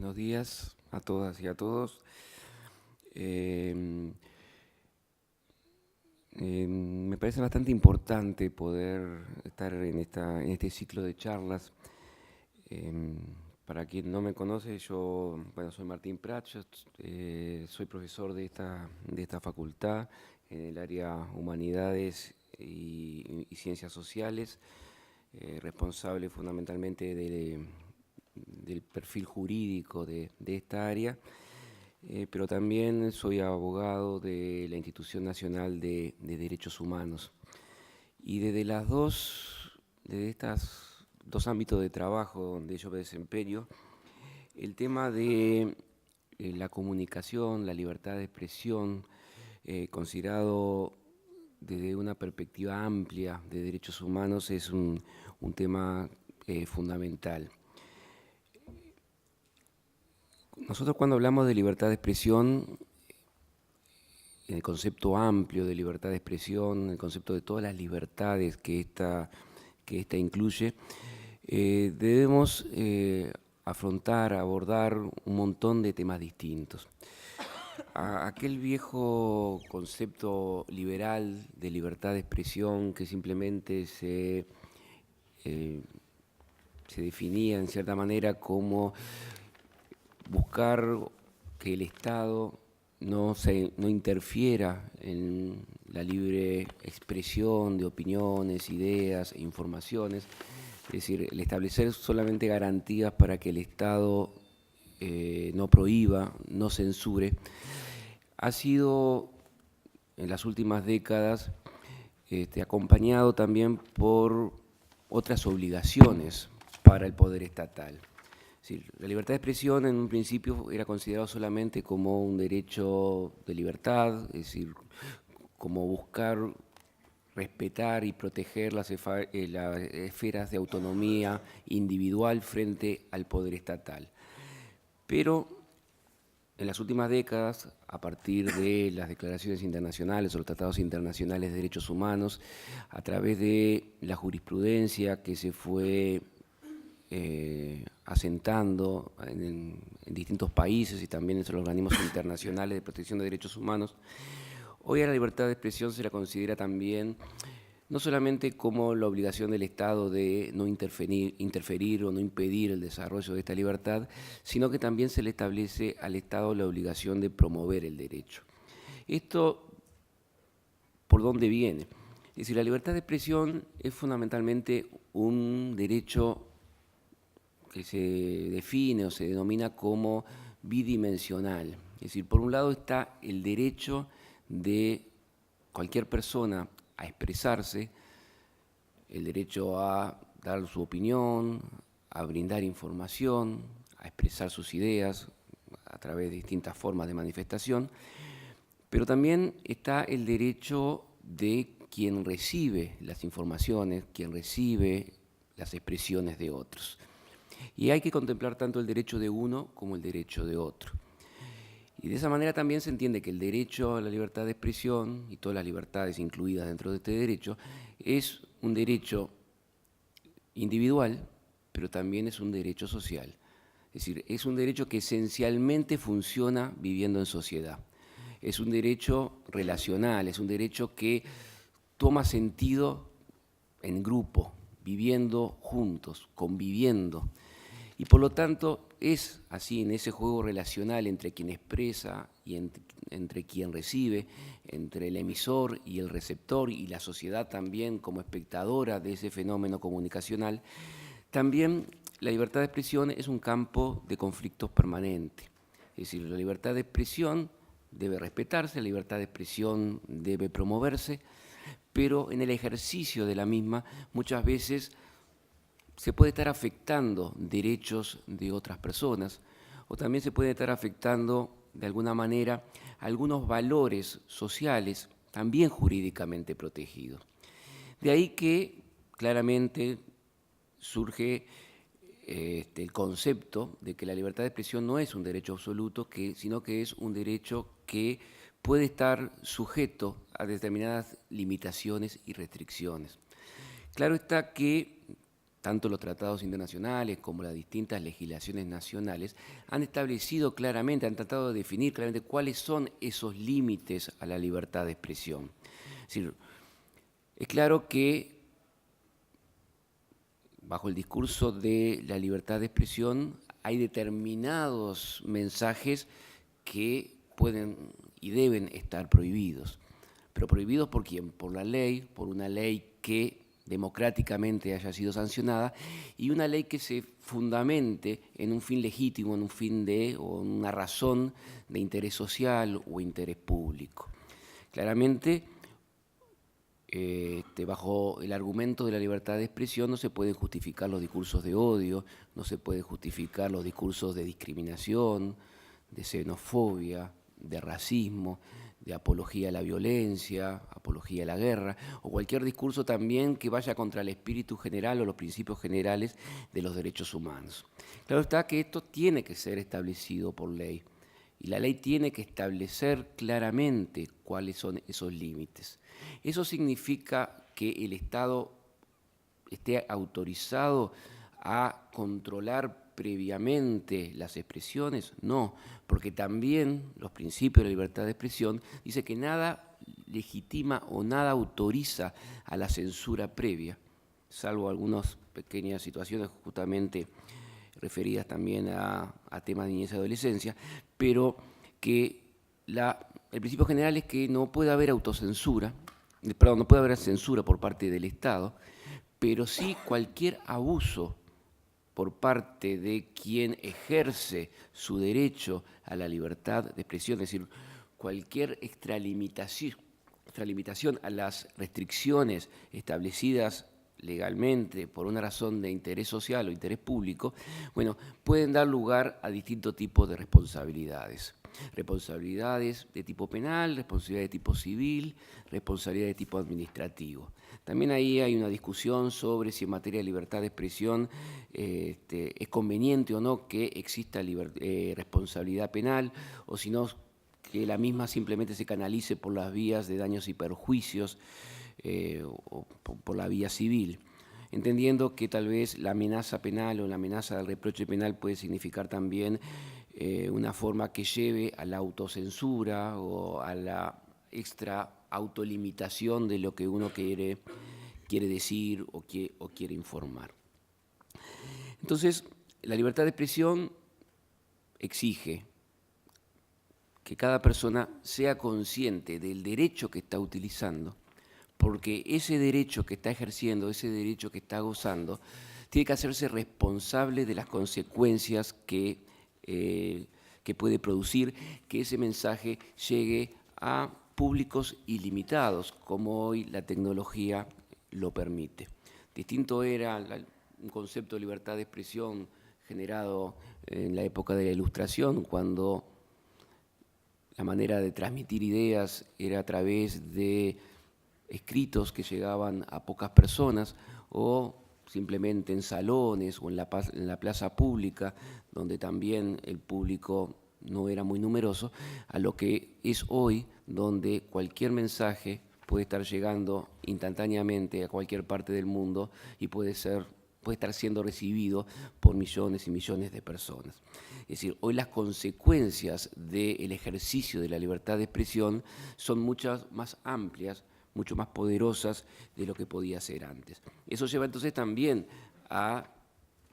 Buenos días a todas y a todos. Eh, Me parece bastante importante poder estar en este ciclo de charlas. Eh, para quien no me conoce, yo soy Martín Prat, soy profesor de esta facultad en el área Humanidades y Ciencias Sociales, responsable fundamentalmente del perfil jurídico de esta área. Pero también soy abogado de la Institución Nacional de Derechos Humanos. Y desde estas dos ámbitos de trabajo donde yo me desempeño, el tema de la comunicación, la libertad de expresión, considerado desde una perspectiva amplia de derechos humanos, es un tema fundamental. Nosotros cuando hablamos de libertad de expresión, en el concepto amplio de libertad de expresión, el concepto de todas las libertades que esta incluye, debemos afrontar, abordar un montón de temas distintos. Aquel viejo concepto liberal de libertad de expresión que simplemente se definía en cierta manera como buscar que el Estado no interfiera en la libre expresión de opiniones, ideas e informaciones, es decir, el establecer solamente garantías para que el Estado no prohíba, no censure, ha sido en las últimas décadas acompañado también por otras obligaciones para el poder estatal. Es decir, la libertad de expresión en un principio era considerado solamente como un derecho de libertad, es decir, como buscar respetar y proteger las esferas de autonomía individual frente al poder estatal. Pero en las últimas décadas, a partir de las declaraciones internacionales o los tratados internacionales de derechos humanos, a través de la jurisprudencia que se fue asentando en distintos países y también entre los organismos internacionales de protección de derechos humanos, hoy a la libertad de expresión se la considera también no solamente como la obligación del Estado de no interferir o no impedir el desarrollo de esta libertad, sino que también se le establece al Estado la obligación de promover el derecho. ¿Esto por dónde viene? Es decir, la libertad de expresión es fundamentalmente un derecho que se define o se denomina como bidimensional. Es decir, por un lado está el derecho de cualquier persona a expresarse, el derecho a dar su opinión, a brindar información, a expresar sus ideas a través de distintas formas de manifestación, pero también está el derecho de quien recibe las informaciones, quien recibe las expresiones de otros. Y hay que contemplar tanto el derecho de uno como el derecho de otro. Y de esa manera también se entiende que el derecho a la libertad de expresión y todas las libertades incluidas dentro de este derecho es un derecho individual, pero también es un derecho social. Es decir, es un derecho que esencialmente funciona viviendo en sociedad. Es un derecho relacional, es un derecho que toma sentido en grupo, viviendo juntos, conviviendo. Y por lo tanto es así, en ese juego relacional entre quien expresa y entre quien recibe, entre el emisor y el receptor y la sociedad también como espectadora de ese fenómeno comunicacional, también la libertad de expresión es un campo de conflictos permanente. Es decir, la libertad de expresión debe respetarse, la libertad de expresión debe promoverse, pero en el ejercicio de la misma muchas veces se puede estar afectando derechos de otras personas o también se puede estar afectando de alguna manera algunos valores sociales también jurídicamente protegidos. De ahí que claramente surge el concepto de que la libertad de expresión no es un derecho absoluto, sino que es un derecho que puede estar sujeto a determinadas limitaciones y restricciones. Claro está que tanto los tratados internacionales como las distintas legislaciones nacionales han establecido claramente, han tratado de definir claramente cuáles son esos límites a la libertad de expresión. Es decir, es claro que bajo el discurso de la libertad de expresión hay determinados mensajes que pueden y deben estar prohibidos. ¿Pero prohibidos por quién? Por la ley, por una ley que democráticamente haya sido sancionada y una ley que se fundamente en un fin legítimo, en un fin o una razón de interés social o interés público. Claramente, bajo el argumento de la libertad de expresión no se pueden justificar los discursos de odio, no se pueden justificar los discursos de discriminación, de xenofobia, de racismo, de apología a la violencia, apología a la guerra, o cualquier discurso también que vaya contra el espíritu general o los principios generales de los derechos humanos. Claro está que esto tiene que ser establecido por ley, y la ley tiene que establecer claramente cuáles son esos límites. Eso significa que el Estado esté autorizado a controlar previamente las expresiones? No, porque también los principios de la libertad de expresión dice que nada legitima o nada autoriza a la censura previa, salvo algunas pequeñas situaciones justamente referidas también a temas de niñez y adolescencia, pero que el principio general es que no puede haber autocensura, perdón, no puede haber censura por parte del Estado, pero sí cualquier abuso por parte de quien ejerce su derecho a la libertad de expresión, es decir, cualquier extralimitación a las restricciones establecidas legalmente por una razón de interés social o interés público, bueno, pueden dar lugar a distintos tipos de responsabilidades. Responsabilidades de tipo penal, responsabilidad de tipo civil, responsabilidad de tipo administrativo. También ahí hay una discusión sobre si en materia de libertad de expresión es conveniente o no que exista responsabilidad penal o si no que la misma simplemente se canalice por las vías de daños y perjuicios o por la vía civil, entendiendo que tal vez la amenaza penal o la amenaza del reproche penal puede significar también una forma que lleve a la autocensura o a la extra autolimitación de lo que uno quiere decir o quiere informar. Entonces, la libertad de expresión exige que cada persona sea consciente del derecho que está utilizando, porque ese derecho que está ejerciendo, ese derecho que está gozando, tiene que hacerse responsable de las consecuencias que puede producir que ese mensaje llegue a públicos ilimitados, como hoy la tecnología lo permite. Distinto era un concepto de libertad de expresión generado en la época de la Ilustración, cuando la manera de transmitir ideas era a través de escritos que llegaban a pocas personas o simplemente en salones o en la plaza pública, donde también el público no era muy numeroso, a lo que es hoy, donde cualquier mensaje puede estar llegando instantáneamente a cualquier parte del mundo y puede estar siendo recibido por millones y millones de personas. Es decir, hoy las consecuencias del ejercicio de la libertad de expresión son muchas más amplias, mucho más poderosas de lo que podía ser antes. Eso lleva entonces también a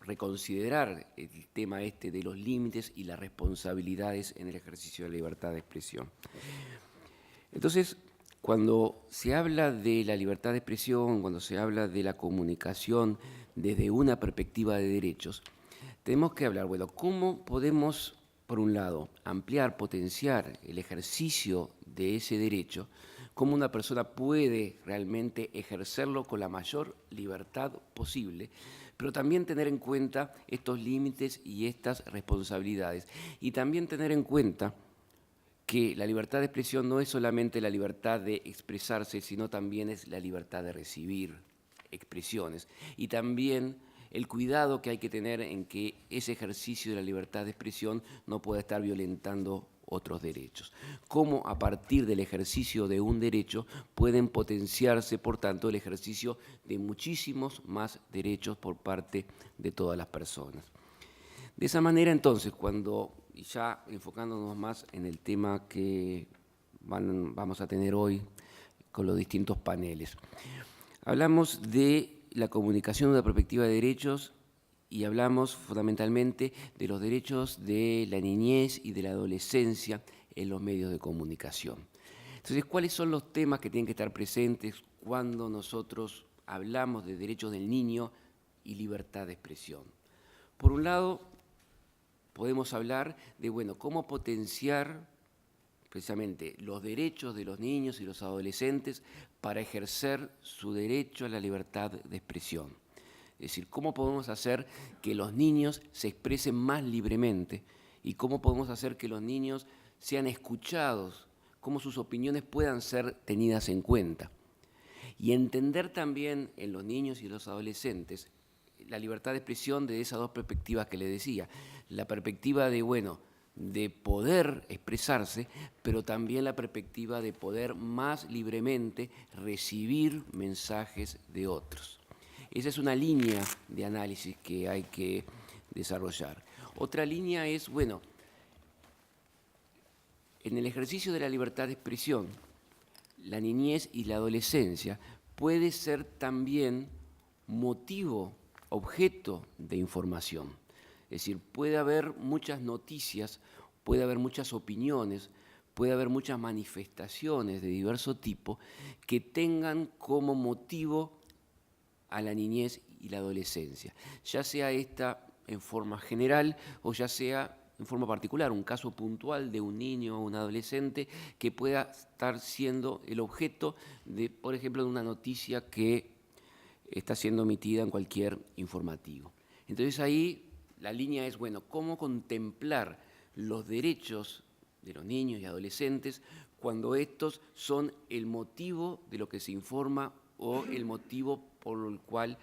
reconsiderar el tema de los límites y las responsabilidades en el ejercicio de la libertad de expresión. Entonces, cuando se habla de la libertad de expresión, cuando se habla de la comunicación desde una perspectiva de derechos, tenemos que hablar, bueno, ¿cómo podemos, por un lado, ampliar, potenciar el ejercicio de ese derecho? ¿Cómo una persona puede realmente ejercerlo con la mayor libertad posible, pero también tener en cuenta estos límites y estas responsabilidades? Y también tener en cuenta que la libertad de expresión no es solamente la libertad de expresarse, sino también es la libertad de recibir expresiones. Y también el cuidado que hay que tener en que ese ejercicio de la libertad de expresión no pueda estar violentando otros derechos. Cómo a partir del ejercicio de un derecho pueden potenciarse, por tanto, el ejercicio de muchísimos más derechos por parte de todas las personas. De esa manera, entonces, y ya enfocándonos más en el tema que vamos a tener hoy con los distintos paneles, hablamos de la comunicación de una perspectiva de derechos y hablamos fundamentalmente de los derechos de la niñez y de la adolescencia en los medios de comunicación. Entonces, ¿cuáles son los temas que tienen que estar presentes cuando nosotros hablamos de derechos del niño y libertad de expresión? Por un lado, podemos hablar de, cómo potenciar precisamente los derechos de los niños y los adolescentes para ejercer su derecho a la libertad de expresión. Es decir, cómo podemos hacer que los niños se expresen más libremente y cómo podemos hacer que los niños sean escuchados, cómo sus opiniones puedan ser tenidas en cuenta. Y entender también en los niños y los adolescentes la libertad de expresión de esas dos perspectivas que le decía. La perspectiva de poder expresarse, pero también la perspectiva de poder más libremente recibir mensajes de otros. Esa es una línea de análisis que hay que desarrollar. Otra línea es, en el ejercicio de la libertad de expresión, la niñez y la adolescencia puede ser también motivo, objeto de información. Es decir, puede haber muchas noticias, puede haber muchas opiniones, puede haber muchas manifestaciones de diverso tipo que tengan como motivo a la niñez y la adolescencia, ya sea esta en forma general o ya sea en forma particular, un caso puntual de un niño o un adolescente que pueda estar siendo el objeto de, por ejemplo, de una noticia que está siendo emitida en cualquier informativo. Entonces ahí la línea es, cómo contemplar los derechos de los niños y adolescentes cuando estos son el motivo de lo que se informa o el motivo por el cual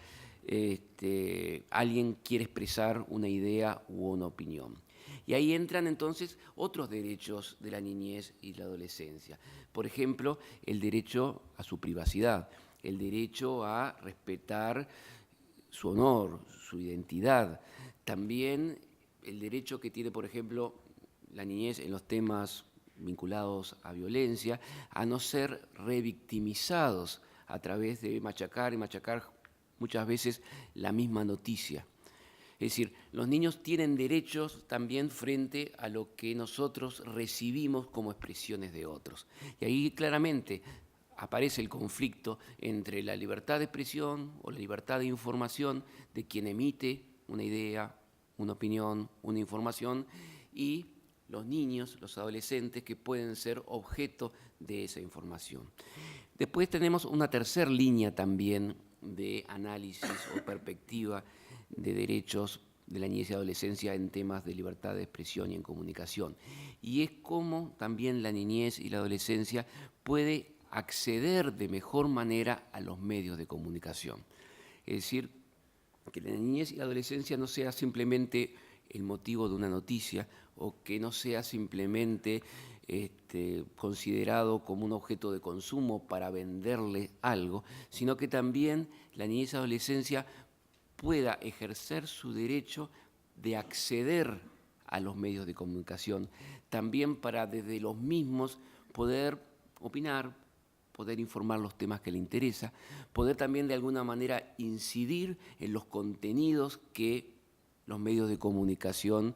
alguien quiere expresar una idea u una opinión. Y ahí entran entonces otros derechos de la niñez y la adolescencia. Por ejemplo, el derecho a su privacidad, el derecho a respetar su honor, su identidad. También el derecho que tiene, por ejemplo, la niñez en los temas vinculados a violencia, a no ser revictimizados a través de machacar y machacar muchas veces la misma noticia. Es decir, los niños tienen derechos también frente a lo que nosotros recibimos como expresiones de otros. Y ahí claramente aparece el conflicto entre la libertad de expresión o la libertad de información de quien emite una idea, una opinión, una información, y los niños, los adolescentes que pueden ser objeto de esa información. Después tenemos una tercera línea también de análisis o perspectiva de derechos de la niñez y adolescencia en temas de libertad de expresión y en comunicación. Y es cómo también la niñez y la adolescencia puede acceder de mejor manera a los medios de comunicación. Es decir, que la niñez y la adolescencia no sea simplemente el motivo de una noticia o que no sea simplemente considerado como un objeto de consumo para venderle algo, sino que también la niñez y adolescencia pueda ejercer su derecho de acceder a los medios de comunicación, también para desde los mismos poder opinar, poder informar los temas que le interesa, poder también de alguna manera incidir en los contenidos que los medios de comunicación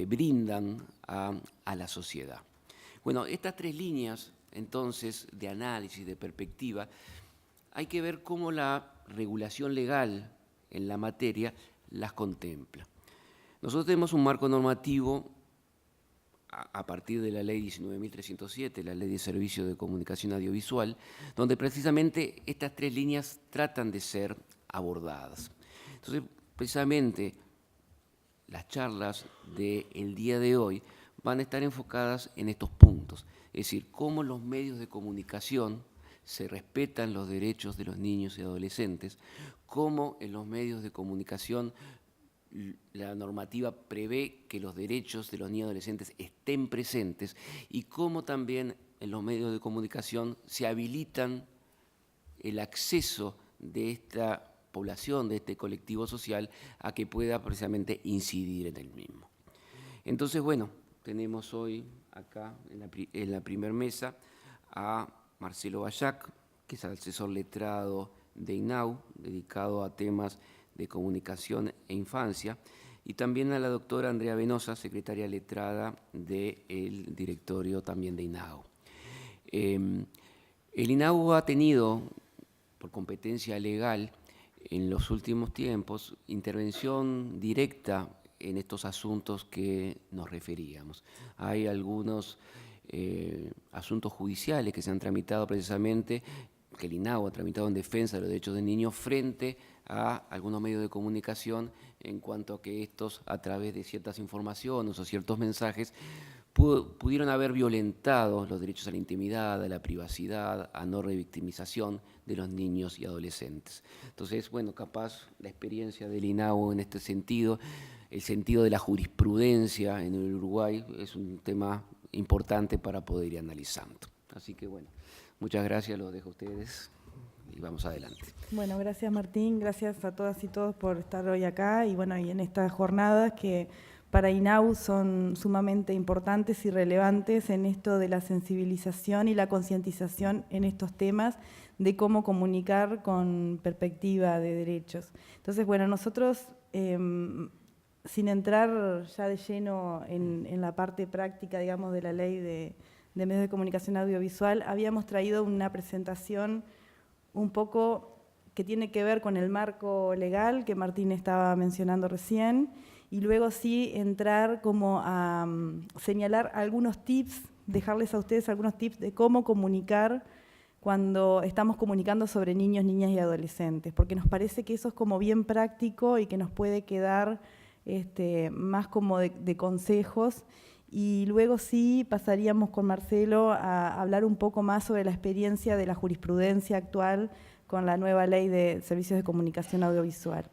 brindan a la sociedad. Bueno, estas tres líneas, entonces, de análisis, de perspectiva, hay que ver cómo la regulación legal en la materia las contempla. Nosotros tenemos un marco normativo a partir de la Ley 19.307, la Ley de Servicios de Comunicación Audiovisual, donde precisamente estas tres líneas tratan de ser abordadas. Entonces, precisamente, las charlas del día de hoy van a estar enfocadas en estos puntos, es decir, cómo los medios de comunicación se respetan los derechos de los niños y adolescentes, cómo en los medios de comunicación la normativa prevé que los derechos de los niños y adolescentes estén presentes y cómo también en los medios de comunicación se habilitan el acceso de esta población, de este colectivo social, a que pueda precisamente incidir en el mismo. Entonces, bueno, tenemos hoy acá en la primera mesa a Marcelo Bayac, que es asesor letrado de INAU, dedicado a temas de comunicación e infancia, y también a la doctora Andrea Venosa, secretaria letrada del directorio también de INAU. El INAU ha tenido, por competencia legal, en los últimos tiempos, intervención directa en estos asuntos que nos referíamos. Hay algunos asuntos judiciales que se han tramitado precisamente, que el INAU ha tramitado en defensa de los derechos del niño frente a algunos medios de comunicación en cuanto a que estos, a través de ciertas informaciones o ciertos mensajes, pudieron haber violentado los derechos a la intimidad, a la privacidad, a no revictimización de los niños y adolescentes. Entonces, bueno, capaz la experiencia del INAU en este sentido, el sentido de la jurisprudencia en el Uruguay es un tema importante para poder ir analizando. Así que, bueno, muchas gracias, los dejo a ustedes y vamos adelante. Bueno, gracias Martín, gracias a todas y todos por estar hoy acá y bueno, y en estas jornadas que para INAU son sumamente importantes y relevantes en esto de la sensibilización y la concientización en estos temas de cómo comunicar con perspectiva de derechos. Entonces, bueno, nosotros, sin entrar ya de lleno en la parte práctica, digamos, de la ley de medios de comunicación audiovisual, habíamos traído una presentación un poco que tiene que ver con el marco legal que Martín estaba mencionando recién, y luego sí entrar como a señalar algunos tips, dejarles a ustedes algunos tips de cómo comunicar cuando estamos comunicando sobre niños, niñas y adolescentes, porque nos parece que eso es como bien práctico y que nos puede quedar más como de consejos. Y luego sí pasaríamos con Marcelo a hablar un poco más sobre la experiencia de la jurisprudencia actual con la nueva ley de servicios de comunicación audiovisual.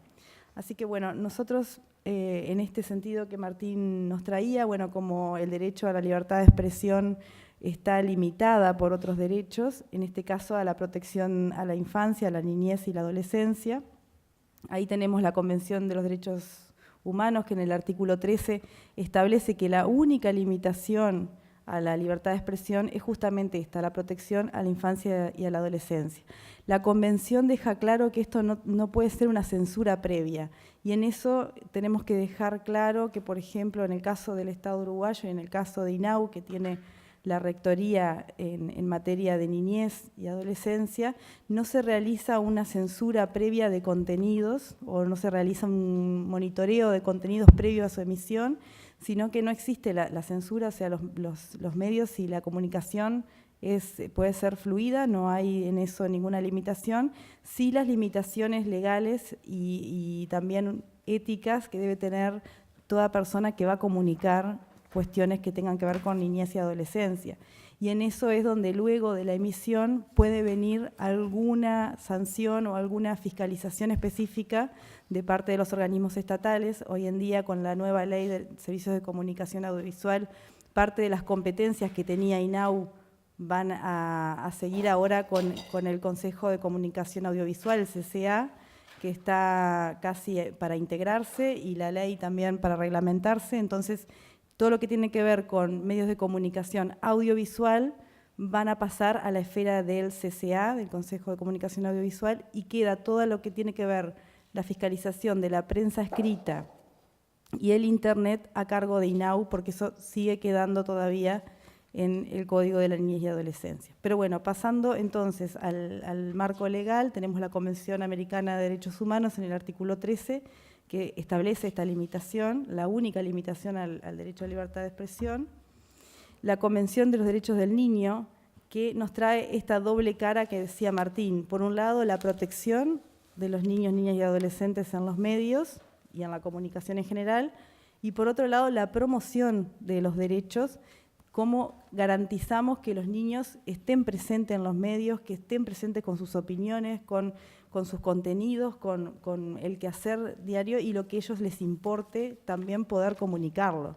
Así que bueno, nosotros en este sentido que Martín nos traía, bueno, como el derecho a la libertad de expresión está limitada por otros derechos, en este caso a la protección a la infancia, a la niñez y la adolescencia. Ahí tenemos la Convención de los Derechos Humanos, que en el artículo 13 establece que la única limitación a la libertad de expresión es justamente esta, la protección a la infancia y a la adolescencia. La Convención deja claro que esto no puede ser una censura previa, y en eso tenemos que dejar claro que, por ejemplo, en el caso del Estado uruguayo y en el caso de INAU, que tiene la rectoría en materia de niñez y adolescencia, no se realiza una censura previa de contenidos o no se realiza un monitoreo de contenidos previo a su emisión, sino que no existe la censura, o sea, los medios y la comunicación puede ser fluida, no hay en eso ninguna limitación. Sí, las limitaciones legales y también éticas que debe tener toda persona que va a comunicar cuestiones que tengan que ver con niñez y adolescencia. Y en eso es donde luego de la emisión puede venir alguna sanción o alguna fiscalización específica de parte de los organismos estatales. Hoy en día, con la nueva ley de servicios de comunicación audiovisual, parte de las competencias que tenía INAU van a seguir ahora con el Consejo de Comunicación Audiovisual, el CCA, que está casi para integrarse, y la ley también para reglamentarse. Entonces, todo lo que tiene que ver con medios de comunicación audiovisual van a pasar a la esfera del CCA, del Consejo de Comunicación Audiovisual, y queda todo lo que tiene que ver la fiscalización de la prensa escrita y el Internet a cargo de INAU, porque eso sigue quedando todavía en el Código de la Niñez y Adolescencia. Pero bueno, pasando entonces al marco legal, tenemos la Convención Americana de Derechos Humanos en el artículo 13, que establece esta limitación, la única limitación al derecho a libertad de expresión. La Convención de los Derechos del Niño, que nos trae esta doble cara que decía Martín. Por un lado, la protección de los niños, niñas y adolescentes en los medios y en la comunicación en general, y por otro lado, la promoción de los derechos cómo garantizamos que los niños estén presentes en los medios, que estén presentes con sus opiniones, con sus contenidos, con el quehacer diario y lo que a ellos les importe, también poder comunicarlo.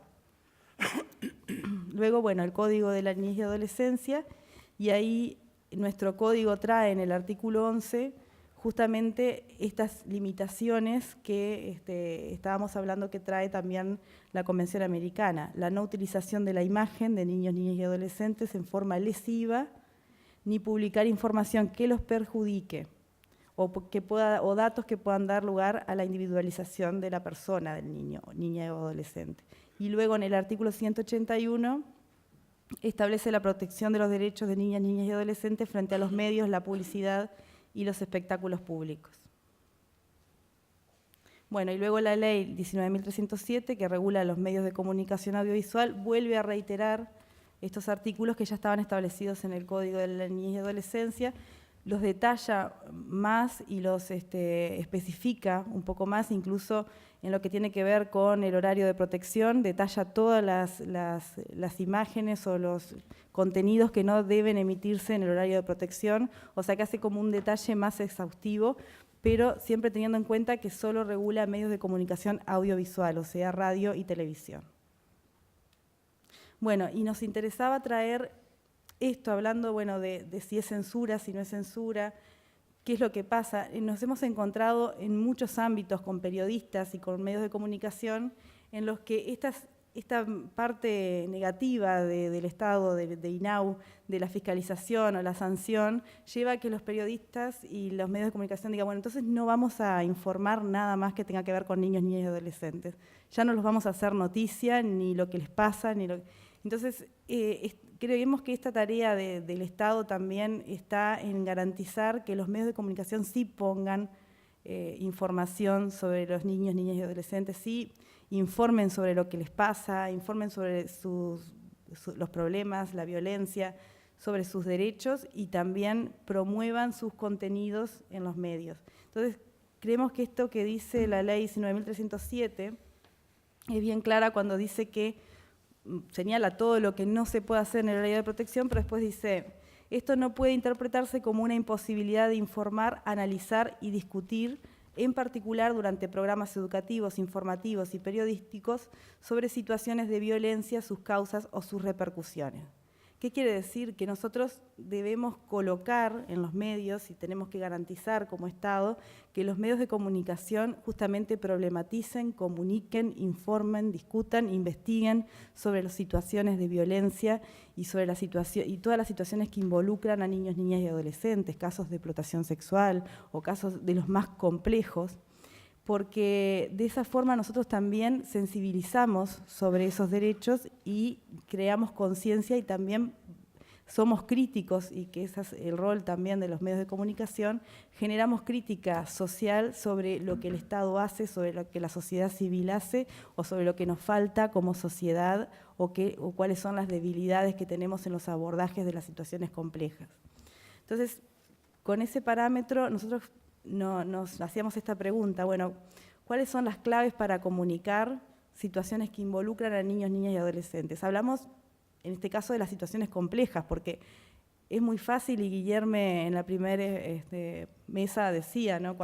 Luego, bueno, el Código de la Niñez y Adolescencia, y ahí nuestro código trae en el artículo 11 justamente estas limitaciones que estábamos hablando que trae también la Convención Americana. La no utilización de la imagen de niños, niñas y adolescentes en forma lesiva, ni publicar información que los perjudique o datos que puedan dar lugar a la individualización de la persona del niño, niña o adolescente. Y luego en el artículo 181 establece la protección de los derechos de niñas, niñas y adolescentes frente a los medios, la publicidad y los espectáculos públicos. Bueno, y luego la ley 19.307, que regula los medios de comunicación audiovisual, vuelve a reiterar estos artículos que ya estaban establecidos en el Código de la Niñez y Adolescencia, los detalla más y los especifica un poco más, incluso en lo que tiene que ver con el horario de protección, detalla todas las imágenes o los contenidos que no deben emitirse en el horario de protección, o sea que hace como un detalle más exhaustivo, pero siempre teniendo en cuenta que solo regula medios de comunicación audiovisual, o sea, radio y televisión. Bueno, y nos interesaba traer esto, hablando bueno, de si es censura, si no es censura, qué es lo que pasa. Nos hemos encontrado en muchos ámbitos con periodistas y con medios de comunicación en los que esta parte negativa del Estado, de INAU, de la fiscalización o la sanción, lleva a que los periodistas y los medios de comunicación digan, bueno, entonces no vamos a informar nada más que tenga que ver con niños, niñas y adolescentes. Ya no los vamos a hacer noticia, ni lo que les pasa, ni lo... Entonces, creemos que esta tarea del Estado también está en garantizar que los medios de comunicación sí pongan información sobre los niños, niñas y adolescentes, sí informen sobre lo que les pasa, informen sobre los problemas, la violencia, sobre sus derechos y también promuevan sus contenidos en los medios. Entonces, creemos que esto que dice la ley 19.307 es bien clara cuando dice que señala todo lo que no se puede hacer en el horario de protección, pero después dice, esto no puede interpretarse como una imposibilidad de informar, analizar y discutir, en particular durante programas educativos, informativos y periodísticos, sobre situaciones de violencia, sus causas o sus repercusiones. ¿Qué quiere decir? Que nosotros debemos colocar en los medios y tenemos que garantizar como Estado que los medios de comunicación justamente problematicen, comuniquen, informen, discutan, investiguen sobre las situaciones de violencia y sobre y todas las situaciones que involucran a niños, niñas y adolescentes, casos de explotación sexual o casos de los más complejos, porque de esa forma nosotros también sensibilizamos sobre esos derechos y creamos conciencia y también somos críticos, y que ese es el rol también de los medios de comunicación, generamos crítica social sobre lo que el Estado hace, sobre lo que la sociedad civil hace o sobre lo que nos falta como sociedad o cuáles son las debilidades que tenemos en los abordajes de las situaciones complejas. Entonces, con ese parámetro nosotros nos hacíamos esta pregunta, bueno, ¿cuáles son las claves para comunicar situaciones que involucran a niños, niñas y adolescentes? Hablamos, en este caso, de las situaciones complejas, porque es muy fácil, y Guillermo en la primera mesa decía, ¿no?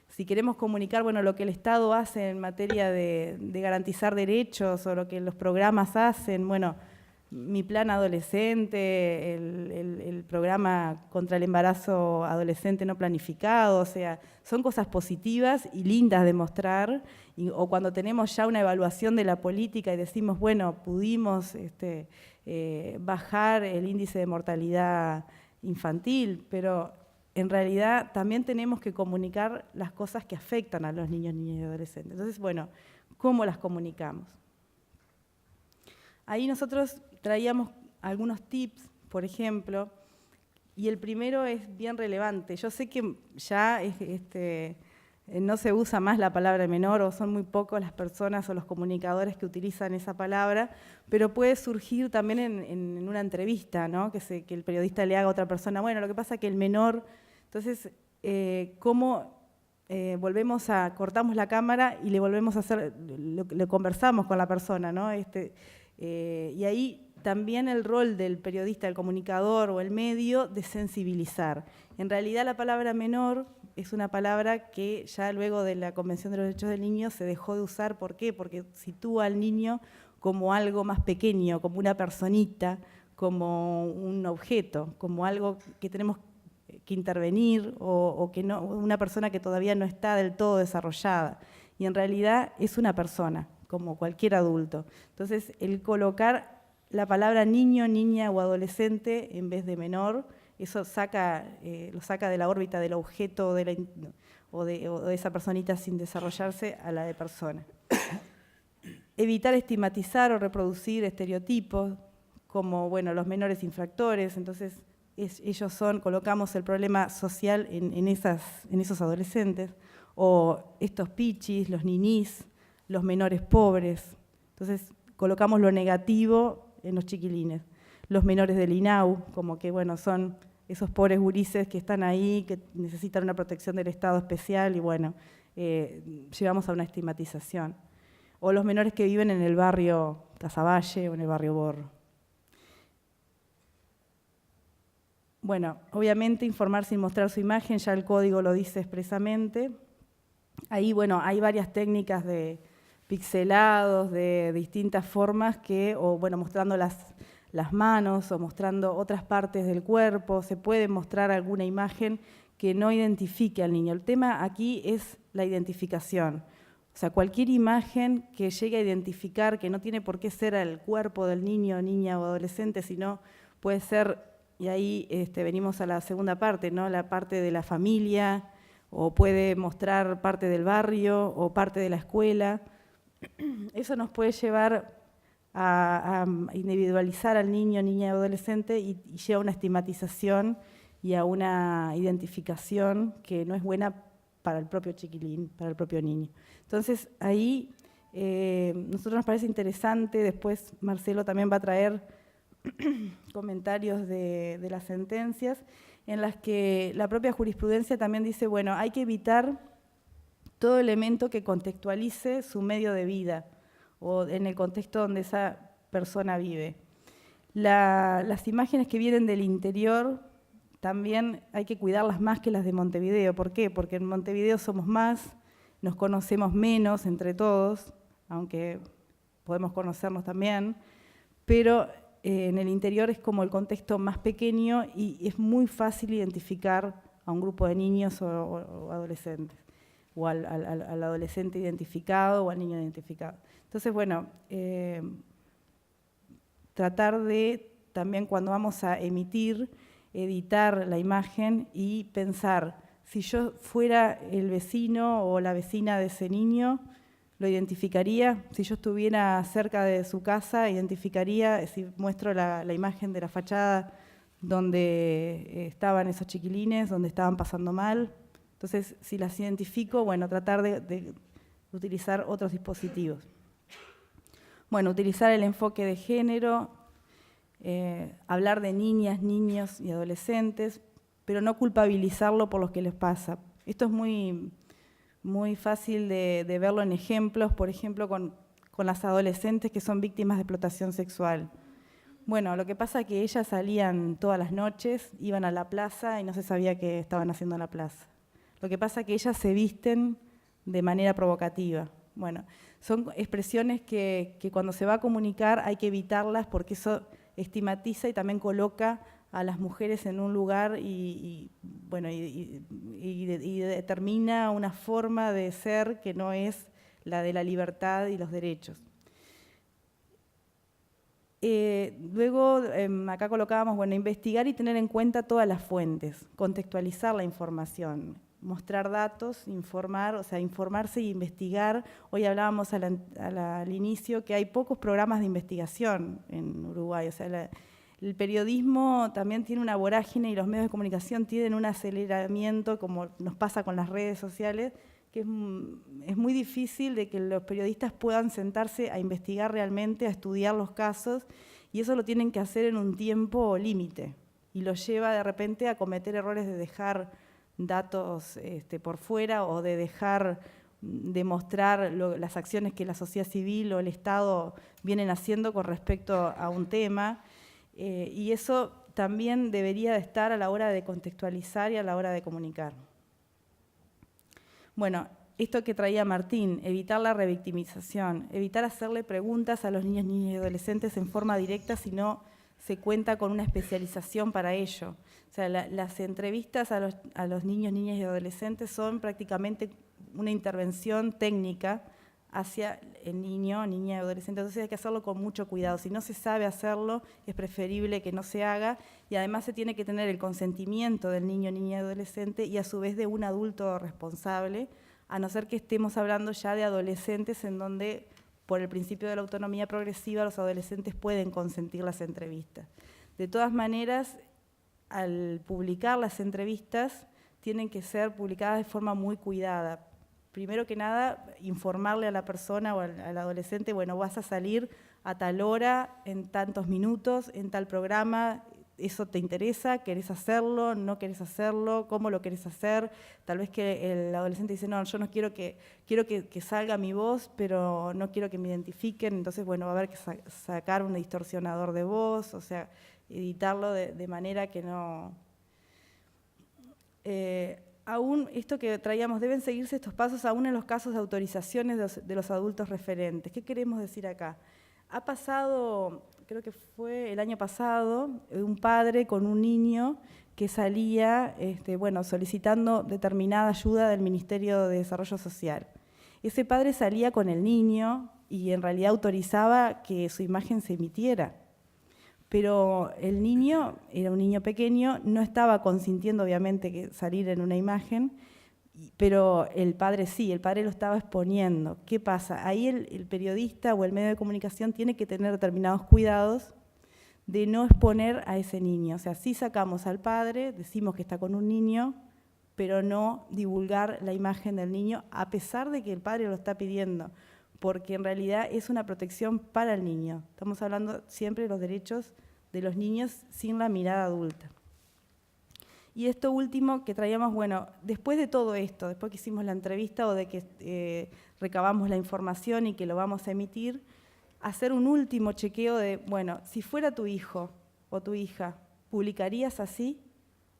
Si queremos comunicar, bueno, lo que el Estado hace en materia de garantizar derechos o lo que los programas hacen, bueno, mi plan adolescente, el programa contra el embarazo adolescente no planificado, o sea, son cosas positivas y lindas de mostrar, o cuando tenemos ya una evaluación de la política y decimos, bueno, pudimos bajar el índice de mortalidad infantil, pero en realidad también tenemos que comunicar las cosas que afectan a los niños, niñas y adolescentes. Entonces, bueno, ¿cómo las comunicamos? Ahí nosotros traíamos algunos tips, por ejemplo, y el primero es bien relevante. Yo sé que ya no se usa más la palabra menor, o son muy pocos las personas o los comunicadores que utilizan esa palabra, pero puede surgir también en una entrevista, ¿no? Que el periodista le haga a otra persona, bueno, lo que pasa es que el menor, entonces, ¿cómo cortamos la cámara y le volvemos a hacer, le conversamos con la persona, ¿no? Y ahí también el rol del periodista, el comunicador o el medio de sensibilizar. En realidad la palabra menor es una palabra que ya luego de la Convención de los Derechos del Niño se dejó de usar. ¿Por qué? Porque sitúa al niño como algo más pequeño, como una personita, como un objeto, como algo que tenemos que intervenir o que no, una persona que todavía no está del todo desarrollada. Y en realidad es una persona, como cualquier adulto. Entonces, el colocar la palabra niño, niña o adolescente en vez de menor, eso lo saca de la órbita del objeto o de esa personita sin desarrollarse a la de persona. Evitar estigmatizar o reproducir estereotipos, como bueno, los menores infractores. Entonces, colocamos el problema social en esos adolescentes, o estos pichis, los ninis, los menores pobres. Entonces, colocamos lo negativo en los chiquilines. Los menores del INAU, como que bueno, son esos pobres gurises que están ahí, que necesitan una protección del Estado especial y bueno, llevamos a una estigmatización. O los menores que viven en el barrio Casaballe o en el barrio Borro. Bueno, obviamente informar sin mostrar su imagen, ya el código lo dice expresamente. Ahí, bueno, hay varias técnicas de pixelados, de distintas formas mostrando las manos o mostrando otras partes del cuerpo, se puede mostrar alguna imagen que no identifique al niño. El tema aquí es la identificación. O sea, cualquier imagen que llegue a identificar, que no tiene por qué ser el cuerpo del niño, niña o adolescente, sino puede ser, y ahí venimos a la segunda parte, ¿no? La parte de la familia, o puede mostrar parte del barrio o parte de la escuela. Eso nos puede llevar a individualizar al niño, niña o adolescente y lleva a una estigmatización y a una identificación que no es buena para el propio chiquilín, para el propio niño. Entonces, ahí nosotros nos parece interesante, después Marcelo también va a traer comentarios de las sentencias, en las que la propia jurisprudencia también dice, bueno, hay que evitar todo elemento que contextualice su medio de vida o en el contexto donde esa persona vive. Las imágenes que vienen del interior también hay que cuidarlas más que las de Montevideo. ¿Por qué? Porque en Montevideo somos más, nos conocemos menos entre todos, aunque podemos conocernos también, pero en el interior es como el contexto más pequeño y es muy fácil identificar a un grupo de niños o adolescentes, o al adolescente identificado o al niño identificado. Entonces, bueno, tratar de también cuando vamos a editar la imagen y pensar, si yo fuera el vecino o la vecina de ese niño, lo identificaría. Si yo estuviera cerca de su casa, identificaría, si muestro la imagen de la fachada donde estaban esos chiquilines, donde estaban pasando mal. Entonces, si las identifico, bueno, tratar de utilizar otros dispositivos. Bueno, utilizar el enfoque de género, hablar de niñas, niños y adolescentes, pero no culpabilizarlo por lo que les pasa. Esto es muy fácil de verlo en ejemplos, por ejemplo, con las adolescentes que son víctimas de explotación sexual. Bueno, lo que pasa es que ellas salían todas las noches, iban a la plaza y no se sabía qué estaban haciendo en la plaza. Lo que pasa es que ellas se visten de manera provocativa. Bueno, son expresiones que cuando se va a comunicar hay que evitarlas porque eso estigmatiza y también coloca a las mujeres en un lugar y determina una forma de ser que no es la de la libertad y los derechos. Luego, acá colocábamos, bueno, investigar y tener en cuenta todas las fuentes, contextualizar la información, mostrar datos, informar, o sea, informarse y investigar. Hoy hablábamos al inicio que hay pocos programas de investigación en Uruguay, o sea, el periodismo también tiene una vorágine y los medios de comunicación tienen un aceleramiento, como nos pasa con las redes sociales, que es muy difícil de que los periodistas puedan sentarse a investigar realmente, a estudiar los casos, y eso lo tienen que hacer en un tiempo límite, y los lleva de repente a cometer errores de dejar datos por fuera o de dejar demostrar las acciones que la sociedad civil o el Estado vienen haciendo con respecto a un tema, y eso también debería de estar a la hora de contextualizar y a la hora de comunicar. Bueno, esto que traía Martín, evitar la revictimización, evitar hacerle preguntas a los niños, niñas y adolescentes en forma directa si no se cuenta con una especialización para ello. O sea, las entrevistas a los niños, niñas y adolescentes son prácticamente una intervención técnica hacia el niño, niña y adolescente. Entonces hay que hacerlo con mucho cuidado. Si no se sabe hacerlo, es preferible que no se haga, y además se tiene que tener el consentimiento del niño, niña y adolescente y a su vez de un adulto responsable, a no ser que estemos hablando ya de adolescentes en donde, por el principio de la autonomía progresiva, los adolescentes pueden consentir las entrevistas. De todas maneras, al publicar las entrevistas, tienen que ser publicadas de forma muy cuidada. Primero que nada, informarle a la persona o al adolescente, bueno, vas a salir a tal hora, en tantos minutos, en tal programa, ¿eso te interesa? ¿Querés hacerlo? ¿No querés hacerlo? ¿Cómo lo querés hacer? Tal vez que el adolescente dice, no, yo no quiero que salga mi voz, pero no quiero que me identifiquen, entonces, bueno, va a haber que sacar un distorsionador de voz, o sea, editarlo de manera que no... aún esto que traíamos, deben seguirse estos pasos aún en los casos de autorizaciones de los adultos referentes. ¿Qué queremos decir acá? Ha pasado, creo que fue el año pasado, un padre con un niño que salía solicitando determinada ayuda del Ministerio de Desarrollo Social. Ese padre salía con el niño y en realidad autorizaba que su imagen se emitiera. Pero el niño, era un niño pequeño, no estaba consintiendo obviamente que salir en una imagen, pero el padre sí, el padre lo estaba exponiendo. ¿Qué pasa? Ahí el periodista o el medio de comunicación tiene que tener determinados cuidados de no exponer a ese niño. O sea, sí sacamos al padre, decimos que está con un niño, pero no divulgar la imagen del niño, a pesar de que el padre lo está pidiendo, porque en realidad es una protección para el niño. Estamos hablando siempre de los derechos de los niños sin la mirada adulta. Y esto último que traíamos, bueno, después de todo esto, después que hicimos la entrevista o de que recabamos la información y que lo vamos a emitir, hacer un último chequeo de, bueno, si fuera tu hijo o tu hija, ¿publicarías así?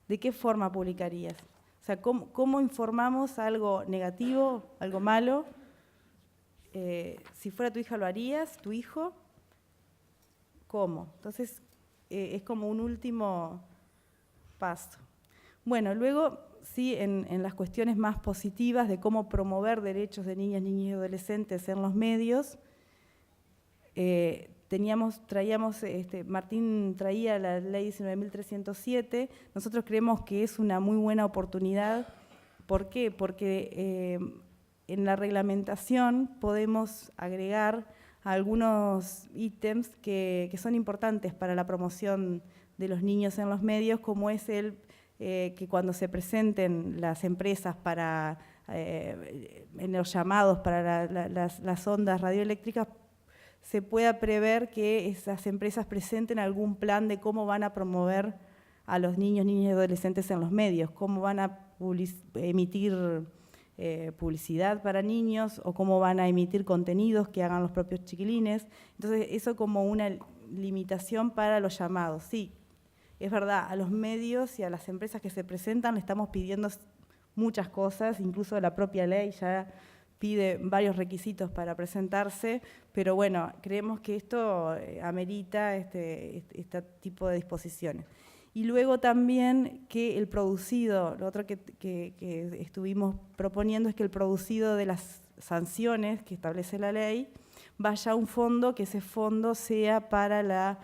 ¿De qué forma publicarías? O sea, ¿cómo informamos algo negativo, algo malo? Si fuera tu hija, ¿lo harías? ¿Tu hijo? ¿Cómo? Entonces, es como un último paso. Bueno, luego, sí, en las cuestiones más positivas de cómo promover derechos de niñas, niños y adolescentes en los medios, Martín traía la ley 19.307, nosotros creemos que es una muy buena oportunidad. ¿Por qué? Porque en la reglamentación podemos agregar algunos ítems que son importantes para la promoción de los niños en los medios, como es que cuando se presenten las empresas en los llamados para las ondas radioeléctricas, se pueda prever que esas empresas presenten algún plan de cómo van a promover a los niños, niñas y adolescentes en los medios, cómo van a emitir publicidad para niños o cómo van a emitir contenidos que hagan los propios chiquilines. Entonces, eso como una limitación para los llamados. Sí, es verdad, a los medios y a las empresas que se presentan le estamos pidiendo muchas cosas, incluso la propia ley ya pide varios requisitos para presentarse, pero bueno, creemos que esto amerita este tipo de disposiciones. Y luego también que el producido, lo otro que estuvimos proponiendo es que el producido de las sanciones que establece la ley vaya a un fondo, que ese fondo sea para la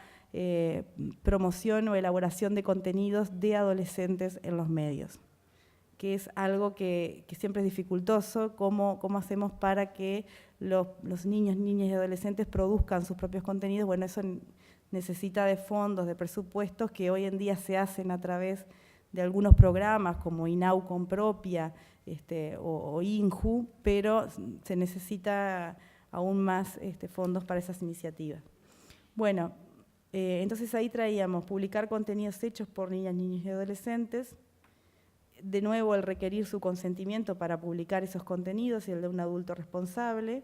promoción o elaboración de contenidos de adolescentes en los medios, que es algo que siempre es dificultoso, cómo hacemos para que los niños, niñas y adolescentes produzcan sus propios contenidos. Bueno, eso necesita de fondos, de presupuestos que hoy en día se hacen a través de algunos programas como INAU Compropia o INJU, pero se necesita aún más fondos para esas iniciativas. Bueno, entonces ahí traíamos publicar contenidos hechos por niñas, niños y adolescentes, de nuevo, el requerir su consentimiento para publicar esos contenidos y el de un adulto responsable.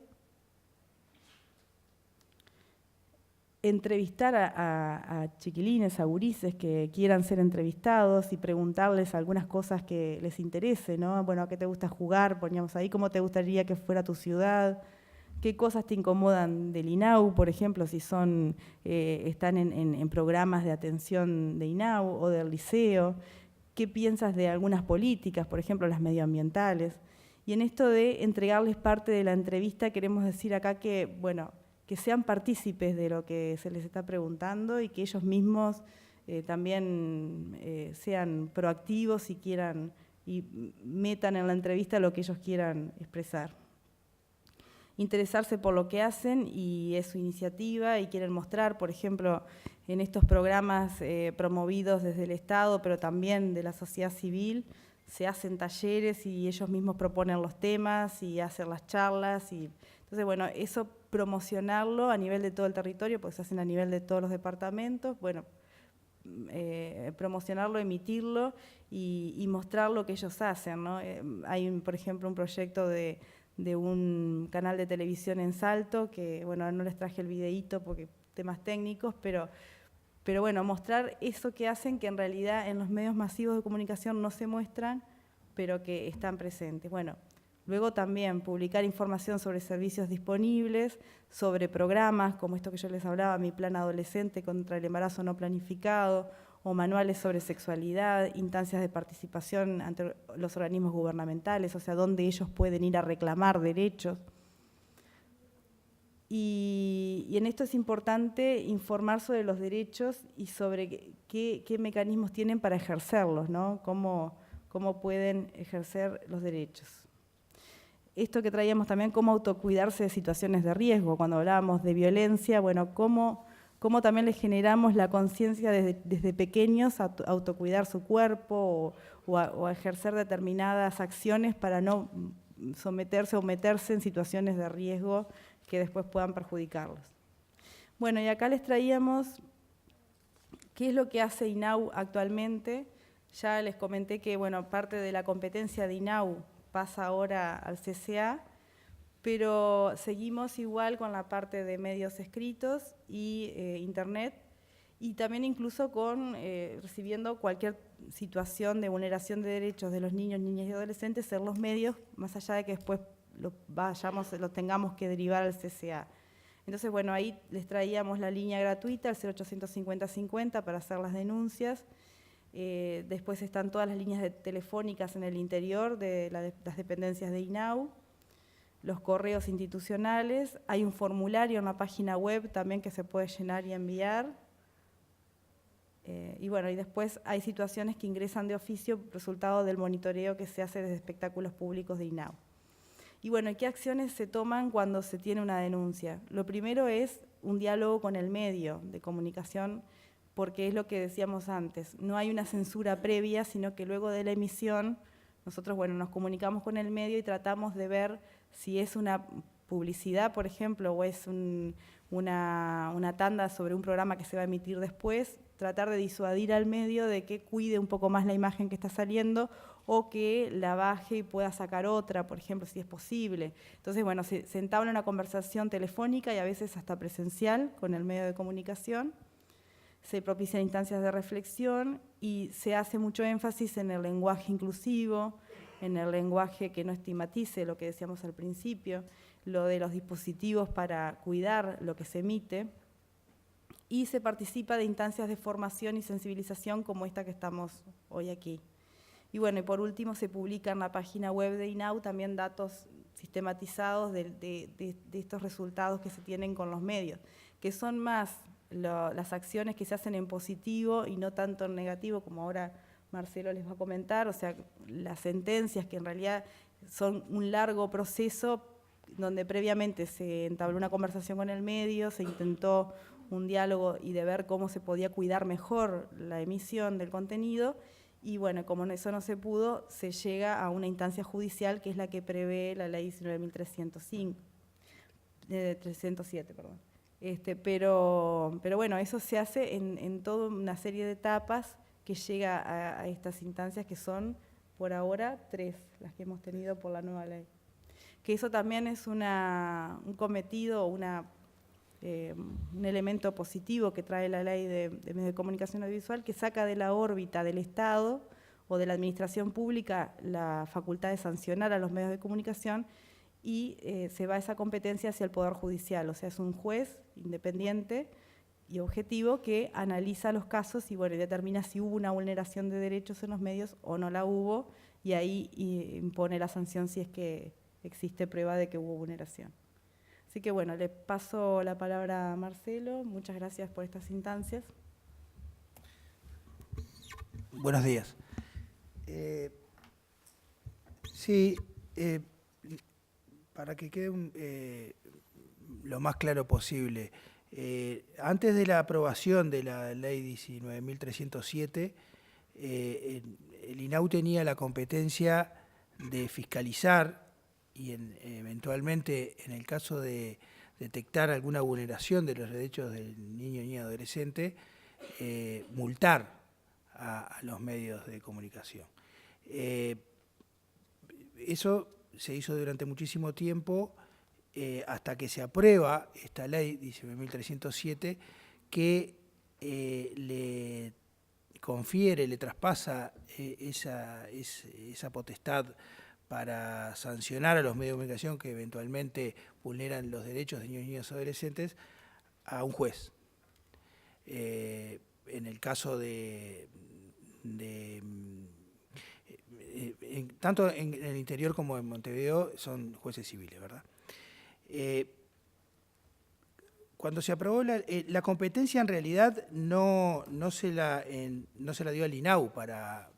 Entrevistar a chiquilines, a gurises que quieran ser entrevistados y preguntarles algunas cosas que les interese, ¿no? Bueno, ¿a qué te gusta jugar? Poníamos ahí, ¿cómo te gustaría que fuera tu ciudad? ¿Qué cosas te incomodan del INAU, por ejemplo, si son, están en programas de atención de INAU o del liceo? ¿Qué piensas de algunas políticas, por ejemplo, las medioambientales? Y en esto de entregarles parte de la entrevista, queremos decir acá que, bueno, que sean partícipes de lo que se les está preguntando y que ellos mismos también sean proactivos y quieran y metan en la entrevista lo que ellos quieran expresar. Interesarse por lo que hacen y es su iniciativa y quieren mostrar, por ejemplo, en estos programas promovidos desde el Estado, pero también de la sociedad civil, se hacen talleres y ellos mismos proponen los temas y hacen las charlas. Entonces, bueno, eso promocionarlo a nivel de todo el territorio, porque se hacen a nivel de todos los departamentos, bueno, promocionarlo, emitirlo y mostrar lo que ellos hacen, ¿no? Hay, por ejemplo, un proyecto de un canal de televisión en Salto, que, bueno, no les traje el videíto porque temas técnicos, pero bueno, mostrar eso que hacen, que en realidad en los medios masivos de comunicación no se muestran, pero que están presentes. Bueno, luego también publicar información sobre servicios disponibles, sobre programas, como esto que yo les hablaba, Mi Plan Adolescente contra el Embarazo No Planificado, o manuales sobre sexualidad, instancias de participación ante los organismos gubernamentales, o sea, donde ellos pueden ir a reclamar derechos. Y en esto es importante informar sobre los derechos y sobre qué mecanismos tienen para ejercerlos, ¿no? Cómo pueden ejercer los derechos. Esto que traíamos también, cómo autocuidarse de situaciones de riesgo. Cuando hablábamos de violencia, bueno, cómo también les generamos la conciencia desde pequeños a autocuidar su cuerpo o a ejercer determinadas acciones para no someterse o meterse en situaciones de riesgo que después puedan perjudicarlos. Bueno, y acá les traíamos qué es lo que hace INAU actualmente. Ya les comenté que, bueno, parte de la competencia de INAU pasa ahora al CCA, pero seguimos igual con la parte de medios escritos y internet, y también incluso con recibiendo cualquier situación de vulneración de derechos de los niños, niñas y adolescentes en los medios, más allá de que después lo tengamos que derivar al CCA. Entonces, bueno, ahí les traíamos la línea gratuita, el 0800 50 50, para hacer las denuncias. Después están todas las líneas telefónicas en el interior de las dependencias de INAU, los correos institucionales, hay un formulario en la página web también que se puede llenar y enviar. Y bueno, y después hay situaciones que ingresan de oficio resultado del monitoreo que se hace desde espectáculos públicos de INAU. Y bueno, ¿qué acciones se toman cuando se tiene una denuncia? Lo primero es un diálogo con el medio de comunicación, porque es lo que decíamos antes, no hay una censura previa, sino que luego de la emisión, nosotros, bueno, nos comunicamos con el medio y tratamos de ver si es una publicidad, por ejemplo, o es una tanda sobre un programa que se va a emitir después, tratar de disuadir al medio de que cuide un poco más la imagen que está saliendo o que la baje y pueda sacar otra, por ejemplo, si es posible. Entonces, bueno, se entabla una conversación telefónica y a veces hasta presencial con el medio de comunicación, se propician instancias de reflexión y se hace mucho énfasis en el lenguaje inclusivo, en el lenguaje que no estigmatice, lo que decíamos al principio, lo de los dispositivos para cuidar lo que se emite, y se participa de instancias de formación y sensibilización como esta que estamos hoy aquí. Y bueno, y por último se publica en la página web de INAU también datos sistematizados de estos resultados que se tienen con los medios, que son más las acciones que se hacen en positivo y no tanto en negativo, como ahora Marcelo les va a comentar, o sea, las sentencias que en realidad son un largo proceso donde previamente se entabló una conversación con el medio, se intentó un diálogo y de ver cómo se podía cuidar mejor la emisión del contenido, y bueno, como eso no se pudo, se llega a una instancia judicial que es la que prevé la ley 19.307, perdón. Pero bueno, eso se hace en toda una serie de etapas que llega a estas instancias que son por ahora 3, las que hemos tenido por la nueva ley. Que eso también es un cometido, un elemento positivo que trae la ley de medios de comunicación audiovisual, que saca de la órbita del Estado o de la administración pública la facultad de sancionar a los medios de comunicación y se va esa competencia hacia el Poder Judicial. O sea, es un juez independiente y objetivo que analiza los casos y bueno, determina si hubo una vulneración de derechos en los medios o no la hubo, y ahí impone la sanción si es que existe prueba de que hubo vulneración. Así que bueno, le paso la palabra a Marcelo. Muchas gracias por estas instancias. Buenos días. Sí, para que quede lo más claro posible, antes de la aprobación de la ley 19.307, el INAU tenía la competencia de fiscalizar y eventualmente, en el caso de detectar alguna vulneración de los derechos del niño y adolescente, multar a los medios de comunicación. Eso se hizo durante muchísimo tiempo, hasta que se aprueba esta ley 19.307, que le confiere, le traspasa esa potestad para sancionar a los medios de comunicación que eventualmente vulneran los derechos de niños y niñas adolescentes a un juez. En el caso tanto en el interior como en Montevideo son jueces civiles, ¿verdad? Cuando se aprobó la competencia, en realidad no se la dio al INAU para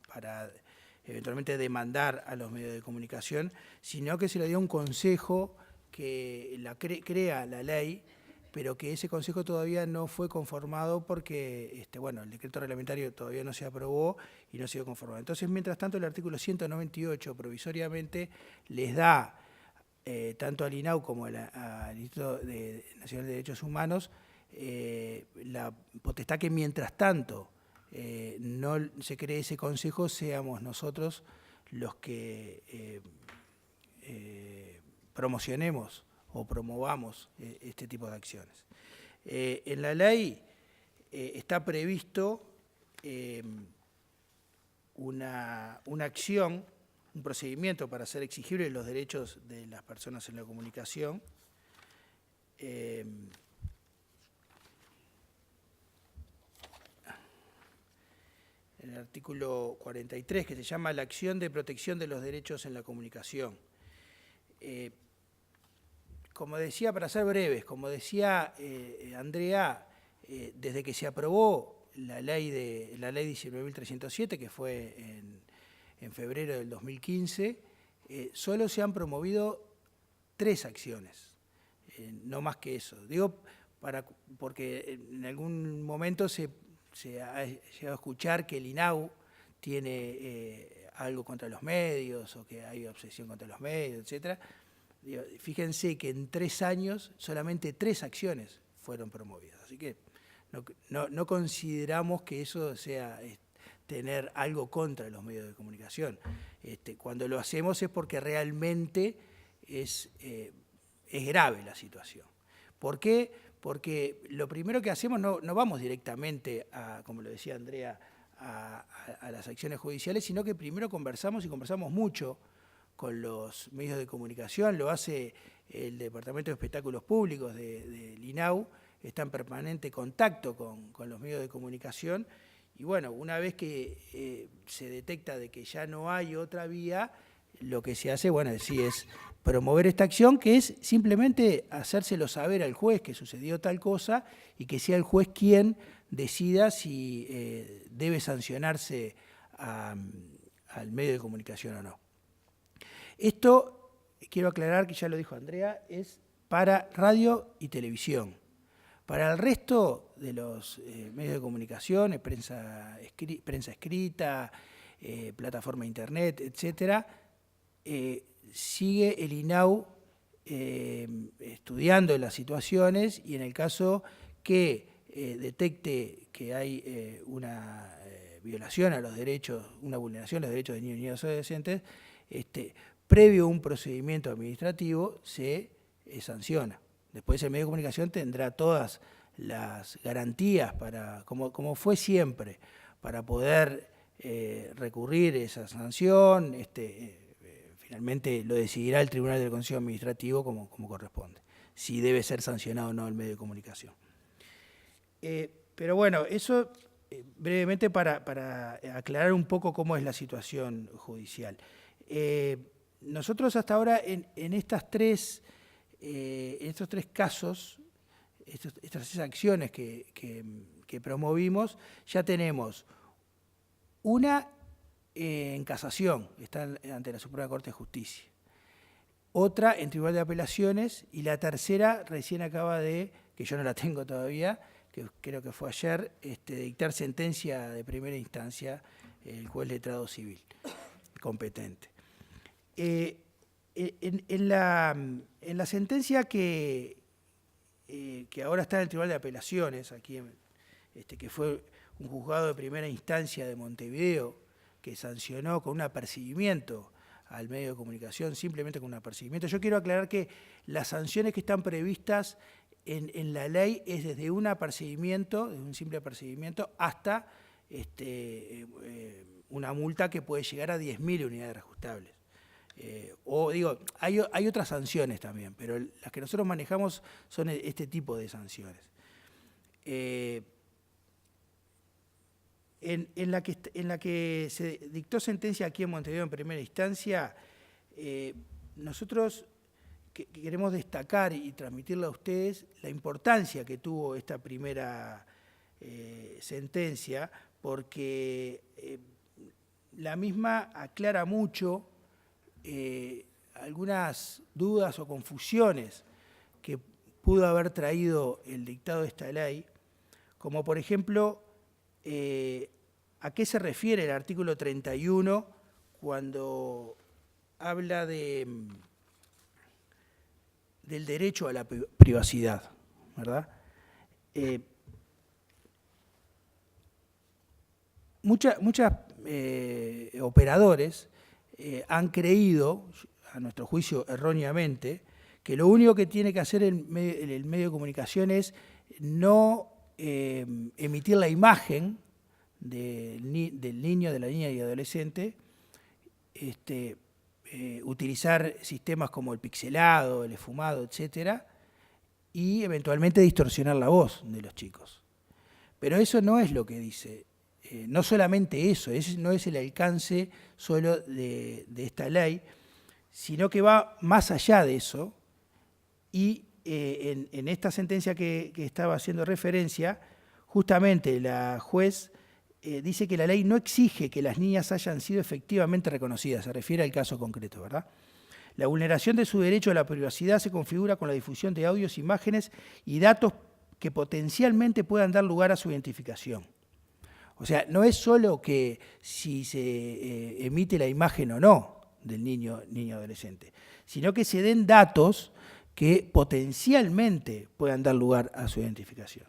eventualmente demandar a los medios de comunicación, sino que se le dio a un consejo que crea la ley, pero que ese consejo todavía no fue conformado porque bueno, el decreto reglamentario todavía no se aprobó y no se dio conformado. Entonces, mientras tanto, el artículo 198 provisoriamente les da tanto al INAU como al Instituto Nacional de Derechos Humanos la potestad que, mientras tanto no se cree ese consejo, seamos nosotros los que promocionemos o promovamos este tipo de acciones. En la ley está previsto una acción, un procedimiento para hacer exigibles los derechos de las personas en la comunicación. En el artículo 43, que se llama la acción de protección de los derechos en la comunicación. Como decía, para ser breves, como decía Andrea, desde que se aprobó la ley 19.307, que fue en febrero del 2015, solo se han promovido 3 acciones, no más que eso. Digo, porque en algún momento se ha llegado a escuchar que el INAU tiene algo contra los medios o que hay obsesión contra los medios, etcétera. Fíjense que en 3 años solamente 3 acciones fueron promovidas. Así que no consideramos que eso sea tener algo contra los medios de comunicación. Cuando lo hacemos es porque realmente es grave la situación. ¿Por qué? Porque lo primero que hacemos no vamos directamente, como lo decía Andrea, a las acciones judiciales, sino que primero conversamos, y conversamos mucho con los medios de comunicación. Lo hace el Departamento de Espectáculos Públicos del INAU, está en permanente contacto con los medios de comunicación, y bueno, una vez que se detecta de que ya no hay otra vía, lo que se hace, bueno, sí, es promover esta acción, que es simplemente hacérselo saber al juez que sucedió tal cosa y que sea el juez quien decida si debe sancionarse al medio de comunicación o no. Esto, quiero aclarar que ya lo dijo Andrea, es para radio y televisión. Para el resto de los medios de comunicación, prensa escrita, plataforma internet, etcétera, sigue el INAU estudiando las situaciones, y en el caso que detecte que hay una violación a los derechos, una vulneración de los derechos de niños y niñas adolescentes, previo a un procedimiento administrativo se sanciona. Después el medio de comunicación tendrá todas las garantías para, como fue siempre, para poder recurrir esa sanción. Finalmente lo decidirá el Tribunal del Consejo Administrativo como corresponde, si debe ser sancionado o no el medio de comunicación. Pero bueno, eso brevemente para aclarar un poco cómo es la situación judicial. Nosotros hasta ahora en estos tres casos, estas tres acciones que promovimos, ya tenemos una en casación, está ante la Suprema Corte de Justicia, otra en Tribunal de Apelaciones y la tercera recién acaba de, que yo no la tengo todavía, que creo que fue ayer, dictar sentencia de primera instancia el juez letrado civil competente. En la sentencia que ahora está en el Tribunal de Apelaciones, aquí que fue un juzgado de primera instancia de Montevideo, que sancionó con un apercibimiento al medio de comunicación, simplemente con un apercibimiento. Yo quiero aclarar que las sanciones que están previstas en la ley es desde un apercibimiento, desde un simple apercibimiento, hasta una multa que puede llegar a 10.000 unidades reajustables. Hay otras sanciones también, pero las que nosotros manejamos son este tipo de sanciones. En la que se dictó sentencia aquí en Montevideo en primera instancia, nosotros queremos destacar y transmitirle a ustedes la importancia que tuvo esta primera sentencia, porque la misma aclara mucho algunas dudas o confusiones que pudo haber traído el dictado de esta ley, como por ejemplo, ¿a qué se refiere el artículo 31 cuando habla del derecho a la privacidad, ¿verdad? Muchos operadores han creído, a nuestro juicio erróneamente, que lo único que tiene que hacer el medio de comunicación es no emitir la imagen del niño, de la niña y adolescente, utilizar sistemas como el pixelado, el esfumado, etcétera, y eventualmente distorsionar la voz de los chicos. Pero eso no es lo que dice, no solamente eso, no es el alcance solo de esta ley, sino que va más allá de eso, y en esta sentencia que estaba haciendo referencia, justamente la juez dice que la ley no exige que las niñas hayan sido efectivamente reconocidas, se refiere al caso concreto, ¿verdad? La vulneración de su derecho a la privacidad se configura con la difusión de audios, imágenes y datos que potencialmente puedan dar lugar a su identificación. O sea, no es solo que si se emite la imagen o no del niño adolescente, sino que se den datos que potencialmente puedan dar lugar a su identificación.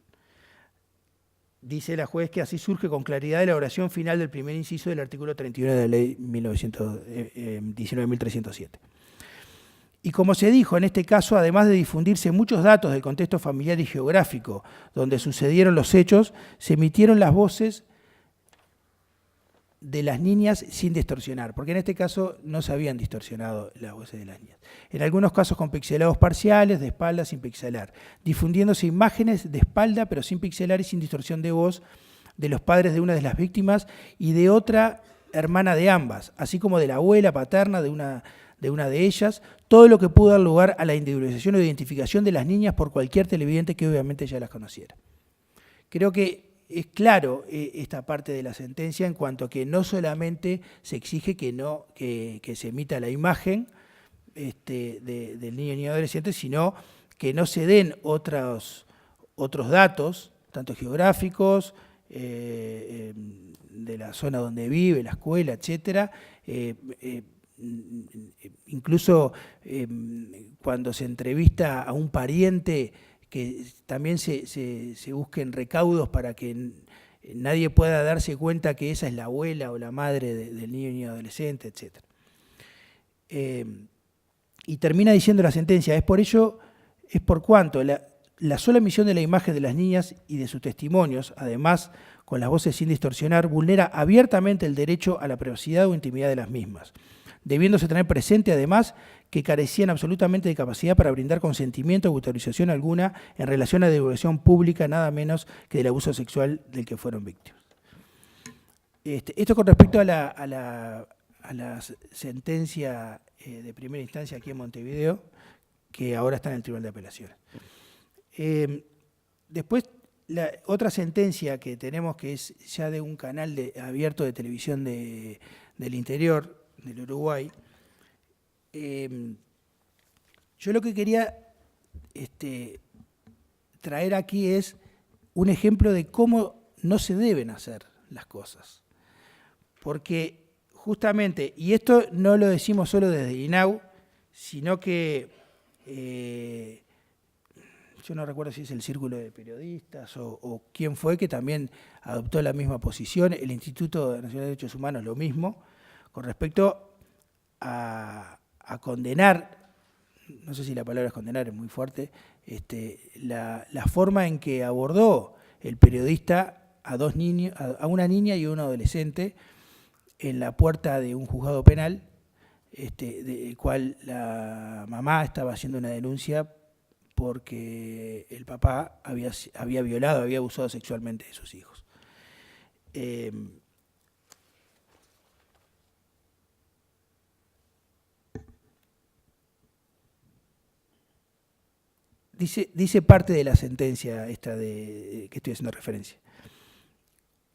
Dice la juez que así surge con claridad de la oración final del primer inciso del artículo 31 de la ley 19.307. Y como se dijo en este caso, además de difundirse muchos datos del contexto familiar y geográfico donde sucedieron los hechos, se emitieron las voces de las niñas sin distorsionar, porque en este caso no se habían distorsionado las voces de las niñas. En algunos casos con pixelados parciales, de espalda sin pixelar, difundiéndose imágenes de espalda pero sin pixelar y sin distorsión de voz de los padres de una de las víctimas y de otra hermana de ambas, así como de la abuela paterna de una de ellas, todo lo que pudo dar lugar a la individualización o identificación de las niñas por cualquier televidente que obviamente ya las conociera. Creo que es claro esta parte de la sentencia en cuanto a que no solamente se exige que se emita la imagen del niño y adolescente, sino que no se den otros datos, tanto geográficos, de la zona donde vive, la escuela, etcétera. Incluso cuando se entrevista a un pariente, que también se busquen recaudos para que nadie pueda darse cuenta que esa es la abuela o la madre del niño o adolescente, etc. Y termina diciendo la sentencia, es por cuanto la sola emisión de la imagen de las niñas y de sus testimonios, además con las voces sin distorsionar, vulnera abiertamente el derecho a la privacidad o intimidad de las mismas, debiéndose tener presente además que carecían absolutamente de capacidad para brindar consentimiento o autorización alguna en relación a la divulgación pública, nada menos que del abuso sexual del que fueron víctimas. Esto con respecto a la sentencia de primera instancia aquí en Montevideo, que ahora está en el Tribunal de Apelaciones. Después, la otra sentencia que tenemos, que es ya de un canal abierto de televisión del interior, del Uruguay, yo lo que quería traer aquí es un ejemplo de cómo no se deben hacer las cosas. Porque justamente, y esto no lo decimos solo desde INAU, sino que yo no recuerdo si es el Círculo de Periodistas o quién fue que también adoptó la misma posición, el Instituto Nacional de Derechos Humanos lo mismo, con respecto a condenar, no sé si la palabra es condenar, es muy fuerte, la forma en que abordó el periodista a una niña y a un adolescente en la puerta de un juzgado penal, del cual la mamá estaba haciendo una denuncia porque el papá había violado, había abusado sexualmente de sus hijos. Dice parte de la sentencia esta que estoy haciendo referencia.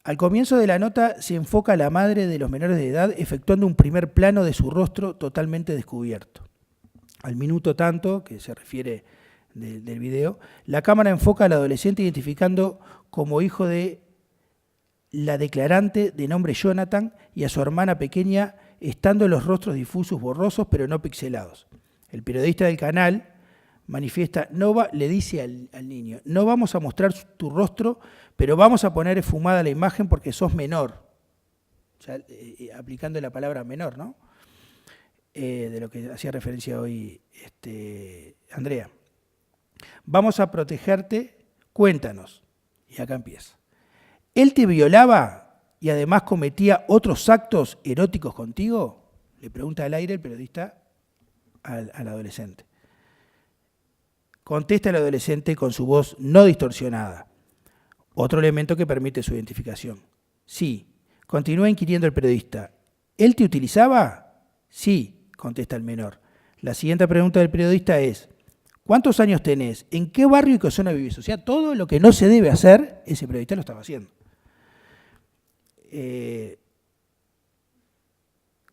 Al comienzo de la nota se enfoca a la madre de los menores de edad efectuando un primer plano de su rostro totalmente descubierto. Al minuto tanto, que se refiere del video, la cámara enfoca al adolescente identificando como hijo de la declarante de nombre Jonathan y a su hermana pequeña, estando los rostros difusos, borrosos, pero no pixelados. El periodista del canal manifiesta, le dice al niño, no vamos a mostrar tu rostro, pero vamos a poner esfumada la imagen porque sos menor. Ya, aplicando la palabra menor, ¿no? De lo que hacía referencia hoy Andrea. Vamos a protegerte, cuéntanos. Y acá empieza. ¿Él te violaba y además cometía otros actos eróticos contigo? Le pregunta al aire el periodista al adolescente. Contesta el adolescente con su voz no distorsionada. Otro elemento que permite su identificación. Sí. Continúa inquiriendo el periodista. ¿Él te utilizaba? Sí, contesta el menor. La siguiente pregunta del periodista es, ¿cuántos años tenés? ¿En qué barrio y qué zona vivís? O sea, todo lo que no se debe hacer, ese periodista lo estaba haciendo.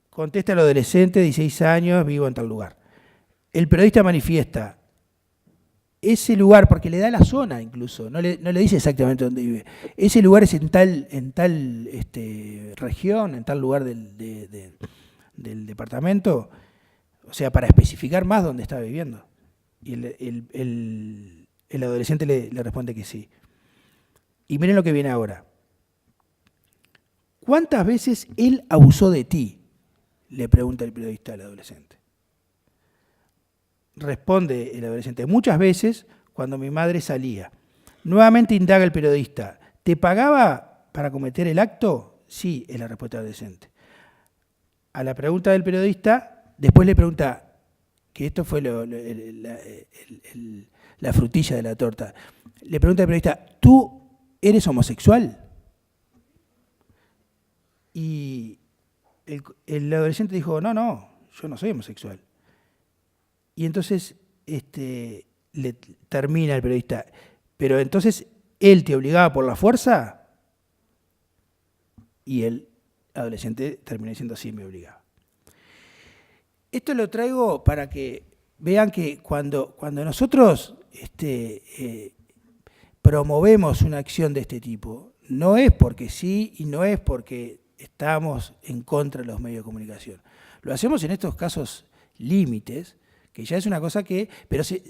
Contesta el adolescente, 16 años, vivo en tal lugar. El periodista manifiesta, ese lugar, porque le da la zona incluso, no le dice exactamente dónde vive. Ese lugar es en tal región, en tal lugar del departamento, o sea, para especificar más dónde está viviendo. Y el adolescente le responde que sí. Y miren lo que viene ahora. ¿Cuántas veces él abusó de ti? Le pregunta el periodista al adolescente. Responde el adolescente, muchas veces cuando mi madre salía. Nuevamente indaga el periodista, ¿te pagaba para cometer el acto? Sí, es la respuesta del adolescente. A la pregunta del periodista, después le pregunta, que esto fue la frutilla de la torta, le pregunta al periodista, ¿tú eres homosexual? Y el adolescente dijo, no, yo no soy homosexual. Y entonces le termina el periodista, pero entonces, ¿él te obligaba por la fuerza? Y el adolescente terminó diciendo, sí, me obligaba. Esto lo traigo para que vean que cuando nosotros promovemos una acción de este tipo, no es porque sí y no es porque estamos en contra de los medios de comunicación. Lo hacemos en estos casos límites, que ya es una cosa que, pero se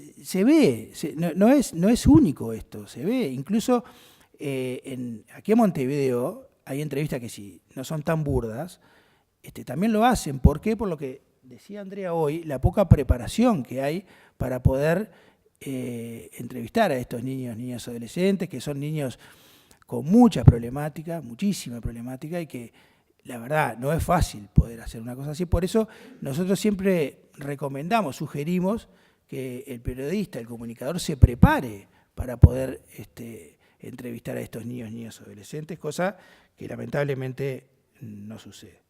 ve, no es único esto, se ve, incluso aquí en Montevideo hay entrevistas que si no son tan burdas, también lo hacen. ¿Por qué? Por lo que decía Andrea hoy, la poca preparación que hay para poder entrevistar a estos niños, niñas, adolescentes, que son niños con mucha problemática, muchísima problemática, y que la verdad no es fácil poder hacer una cosa así. Por eso nosotros siempre recomendamos, sugerimos que el periodista, el comunicador se prepare para poder entrevistar a estos niños, niñas, adolescentes, cosa que lamentablemente no sucede.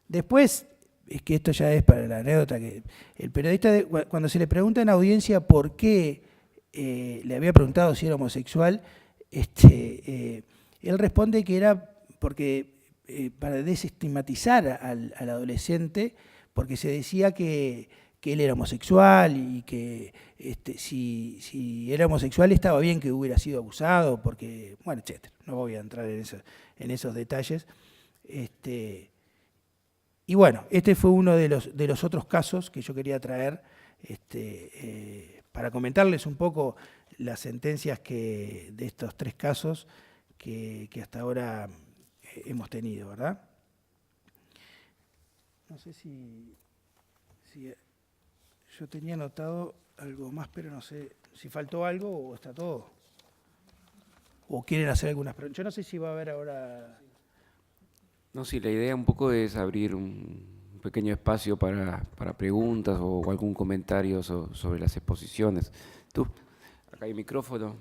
Después, es que esto ya es para la anécdota, que el periodista, cuando se le pregunta en audiencia por qué le había preguntado si era homosexual, él responde que era porque para desestigmatizar al adolescente, porque se decía que él era homosexual y que si era homosexual estaba bien que hubiera sido abusado, porque, bueno, etcétera. No voy a entrar en esos detalles. Y bueno, este fue uno de los otros casos que yo quería traer para comentarles un poco las sentencias de estos 3 casos que hasta ahora hemos tenido, ¿verdad? No sé si yo tenía anotado algo más, pero no sé si faltó algo o está todo. O quieren hacer algunas preguntas. Yo no sé si va a haber ahora... No, sí, la idea un poco es abrir un pequeño espacio para preguntas o algún comentario sobre las exposiciones. Tú, acá hay micrófono.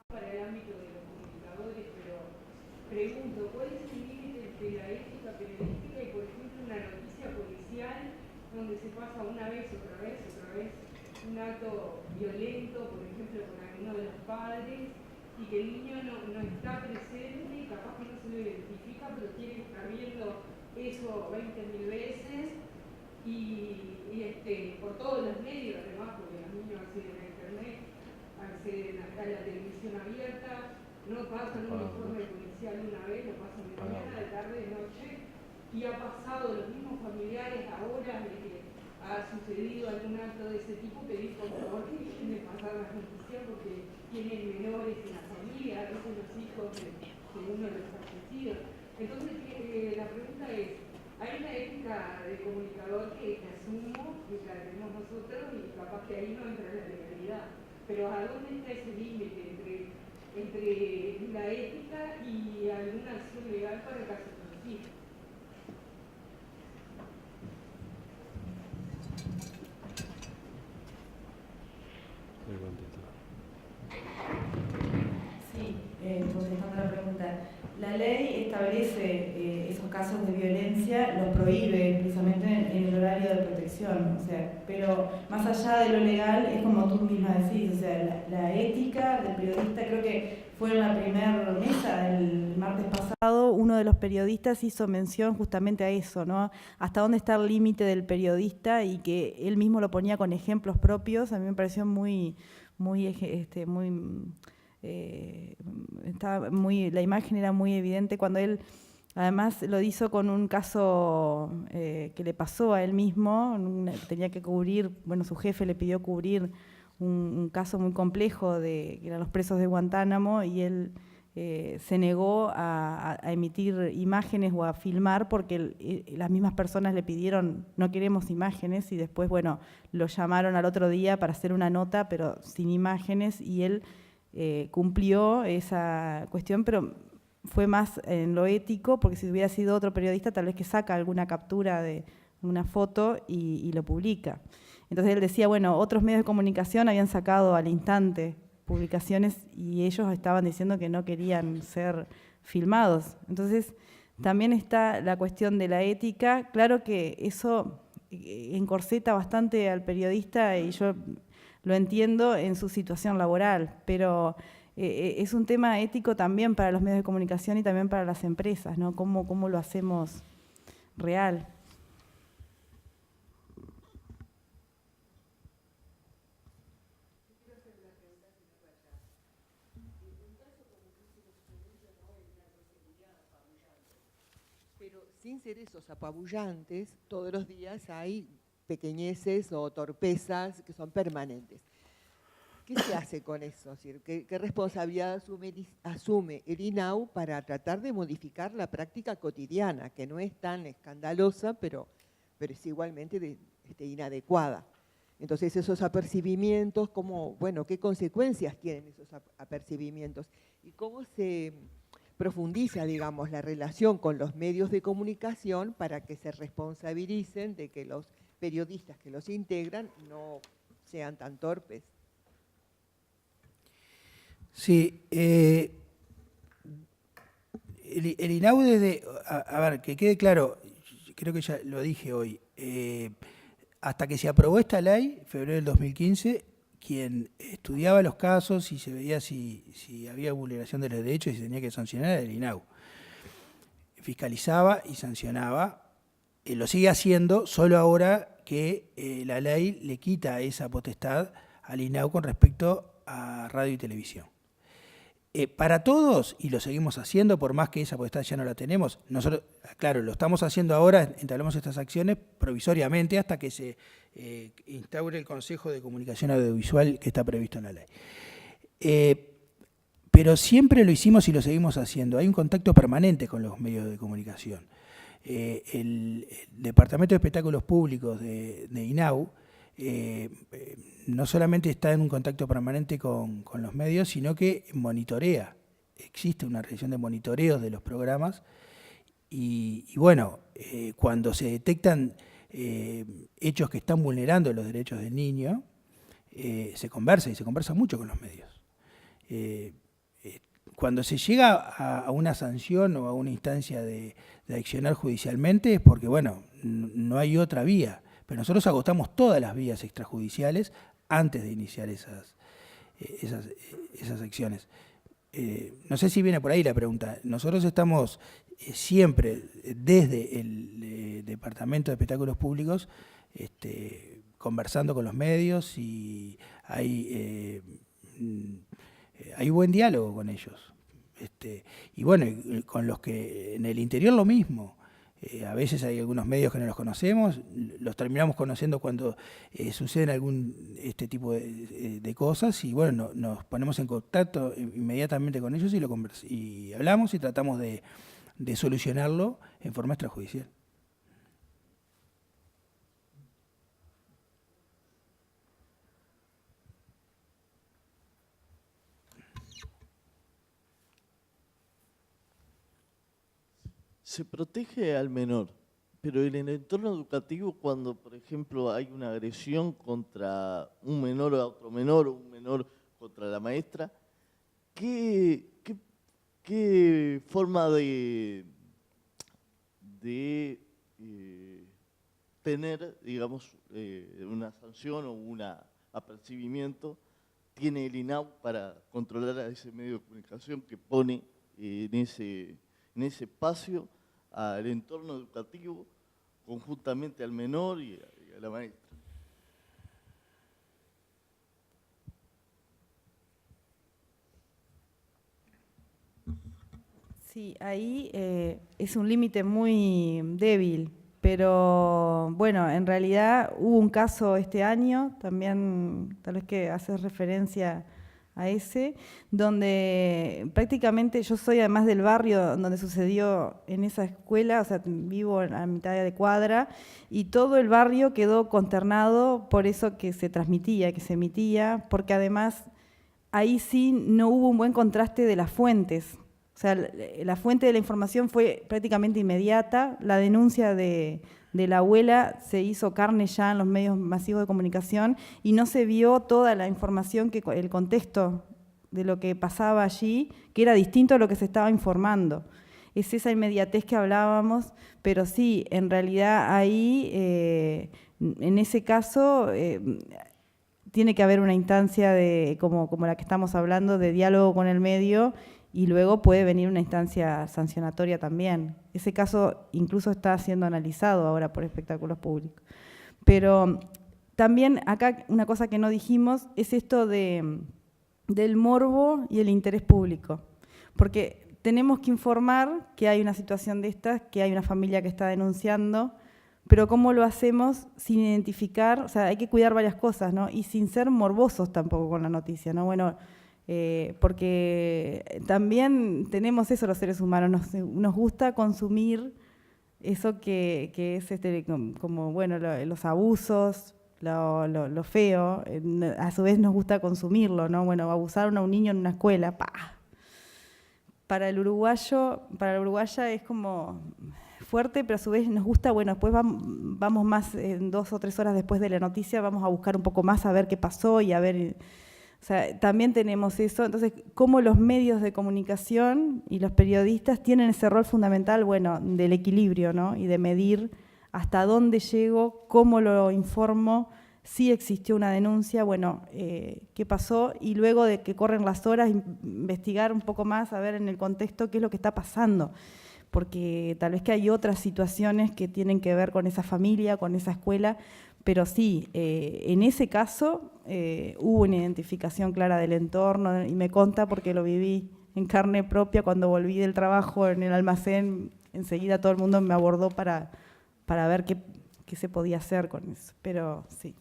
Para el ámbito de los comunicadores, pero pregunto, ¿cuál es el límite entre la ética periodística y, por ejemplo, una noticia policial donde se pasa una vez, otra vez, un acto violento, por ejemplo, con alguno de los padres, y que el niño no está presente, capaz que no se lo identifica, pero tiene que estar viendo eso 20.000 veces, y por todos los medios, además, porque los niños acceden a internet, acceden a la televisión abierta, no pasan un informe policial una vez, lo pasan de mañana, de tarde, de noche, y ha pasado los mismos familiares ahora de que ha sucedido algún acto de ese tipo, pedir por favor que dejen de pasar las noticias porque tienen menores en la familia, a veces los hijos de uno de los fallecidos. Entonces la pregunta es, hay una ética de comunicador que asumo, que la tenemos nosotros y capaz que ahí no entra la legalidad, pero ¿a dónde está ese límite entre la ética y alguna acción legal para casos así? Sí, contestando la pregunta. La ley establece esos casos de violencia, los prohíbe precisamente en el horario de protección, o sea, pero más allá de lo legal, es como tú misma decís, o sea, la ética del periodista, creo que fue en la primera mesa el martes pasado, uno de los periodistas hizo mención justamente a eso, ¿no? Hasta dónde está el límite del periodista y que él mismo lo ponía con ejemplos propios, a mí me pareció la imagen era muy evidente cuando él además lo hizo con un caso que le pasó a él mismo, tenía que cubrir, bueno, su jefe le pidió cubrir un caso muy complejo que eran los presos de Guantánamo y él se negó a emitir imágenes o a filmar porque las mismas personas le pidieron no queremos imágenes y después, bueno, lo llamaron al otro día para hacer una nota pero sin imágenes y él cumplió esa cuestión, pero fue más en lo ético, porque si hubiera sido otro periodista, tal vez que saca alguna captura de una foto y lo publica. Entonces él decía, bueno, otros medios de comunicación habían sacado al instante publicaciones y ellos estaban diciendo que no querían ser filmados. Entonces también está la cuestión de la ética. Claro que eso encorseta bastante al periodista y yo lo entiendo en su situación laboral, pero es un tema ético también para los medios de comunicación y también para las empresas, ¿no? ¿Cómo lo hacemos real? Pero sin ser esos apabullantes, todos los días hay pequeñeces o torpezas que son permanentes. ¿Qué se hace con eso? Es decir, ¿qué responsabilidad asume el INAU para tratar de modificar la práctica cotidiana, que no es tan escandalosa, pero es igualmente inadecuada? Entonces, esos apercibimientos, ¿qué consecuencias tienen esos apercibimientos? ¿Y cómo se profundiza, digamos, la relación con los medios de comunicación para que se responsabilicen de que los periodistas que los integran no sean tan torpes? Sí, el INAU a ver, que quede claro, creo que ya lo dije hoy, hasta que se aprobó esta ley, febrero del 2015, quien estudiaba los casos y se veía si había vulneración de los derechos y se tenía que sancionar era el INAU. Fiscalizaba y sancionaba, lo sigue haciendo, solo ahora que la ley le quita esa potestad al INAU con respecto a radio y televisión. Para todos, y lo seguimos haciendo, por más que esa potestad ya no la tenemos, nosotros, claro, lo estamos haciendo ahora, entablamos estas acciones provisoriamente hasta que se instaure el Consejo de Comunicación Audiovisual que está previsto en la ley. Pero siempre lo hicimos y lo seguimos haciendo. Hay un contacto permanente con los medios de comunicación. El Departamento de Espectáculos Públicos de INAU no solamente está en un contacto permanente con los medios, sino que monitorea. Existe una realización de monitoreos de los programas y bueno, cuando se detectan hechos que están vulnerando los derechos del niño, se conversa y se conversa mucho con los medios. Cuando se llega a una sanción o a una instancia de accionar judicialmente es porque, bueno, no hay otra vía. Pero nosotros agotamos todas las vías extrajudiciales antes de iniciar esas acciones. No sé si viene por ahí la pregunta. Nosotros estamos siempre, desde el Departamento de Espectáculos Públicos, conversando con los medios y hay buen diálogo con ellos. Y bueno, con los que en el interior lo mismo. A veces hay algunos medios que no los conocemos, los terminamos conociendo cuando suceden algún tipo de cosas y bueno, nos ponemos en contacto inmediatamente con ellos y hablamos y tratamos de solucionarlo en forma extrajudicial. Se protege al menor, pero en el entorno educativo, cuando, por ejemplo, hay una agresión contra un menor a otro menor o un menor contra la maestra, ¿qué forma de tener, digamos, una sanción o un apercibimiento tiene el INAU para controlar a ese medio de comunicación que pone en ese espacio al entorno educativo, conjuntamente al menor y a la maestra? Sí, ahí es un límite muy débil, pero bueno, en realidad hubo un caso este año, también tal vez que haces referencia a ese, donde prácticamente yo soy además del barrio donde sucedió en esa escuela, o sea, vivo a mitad de cuadra, y todo el barrio quedó consternado por eso que se transmitía, que se emitía, porque además ahí sí no hubo un buen contraste de las fuentes. O sea, la fuente de la información fue prácticamente inmediata, la denuncia de la abuela se hizo carne ya en los medios masivos de comunicación y no se vio toda la información, el contexto de lo que pasaba allí, que era distinto a lo que se estaba informando. Es esa inmediatez que hablábamos, pero sí, en realidad ahí, en ese caso, tiene que haber una instancia como la que estamos hablando, de diálogo con el medio, y luego puede venir una instancia sancionatoria también. Ese caso incluso está siendo analizado ahora por Espectáculos Públicos. Pero también acá una cosa que no dijimos es esto del morbo y el interés público. Porque tenemos que informar que hay una situación de estas, que hay una familia que está denunciando, pero ¿cómo lo hacemos sin identificar? O sea, hay que cuidar varias cosas, ¿no? Y sin ser morbosos tampoco con la noticia, ¿no? Bueno, porque también tenemos eso los seres humanos, nos gusta consumir eso que es como, bueno, los abusos, lo feo, a su vez nos gusta consumirlo, ¿no? Bueno, abusar a un niño en una escuela, ¡pah! Para la uruguaya es como fuerte, pero a su vez nos gusta, bueno, después vamos más, 2 o 3 horas después de la noticia, vamos a buscar un poco más a ver qué pasó y a ver, o sea, también tenemos eso. Entonces, cómo los medios de comunicación y los periodistas tienen ese rol fundamental, bueno, del equilibrio, ¿no? Y de medir hasta dónde llego, cómo lo informo, si existió una denuncia, bueno, qué pasó, y luego de que corren las horas, investigar un poco más, a ver en el contexto qué es lo que está pasando, porque tal vez que hay otras situaciones que tienen que ver con esa familia, con esa escuela, pero sí, en ese caso hubo una identificación clara del entorno, y me consta porque lo viví en carne propia cuando volví del trabajo en el almacén, enseguida todo el mundo me abordó para ver qué se podía hacer con eso, pero sí.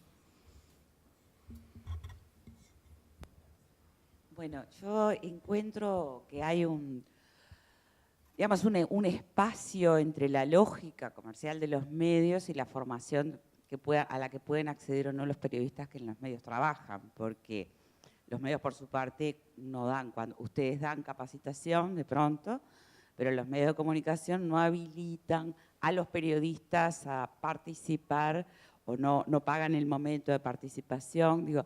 Bueno, yo encuentro que hay digamos, un espacio entre la lógica comercial de los medios y la formación a la que pueden acceder o no los periodistas que en los medios trabajan, porque los medios por su parte no dan, cuando ustedes dan capacitación de pronto, pero los medios de comunicación no habilitan a los periodistas a participar o no pagan el momento de participación, digo,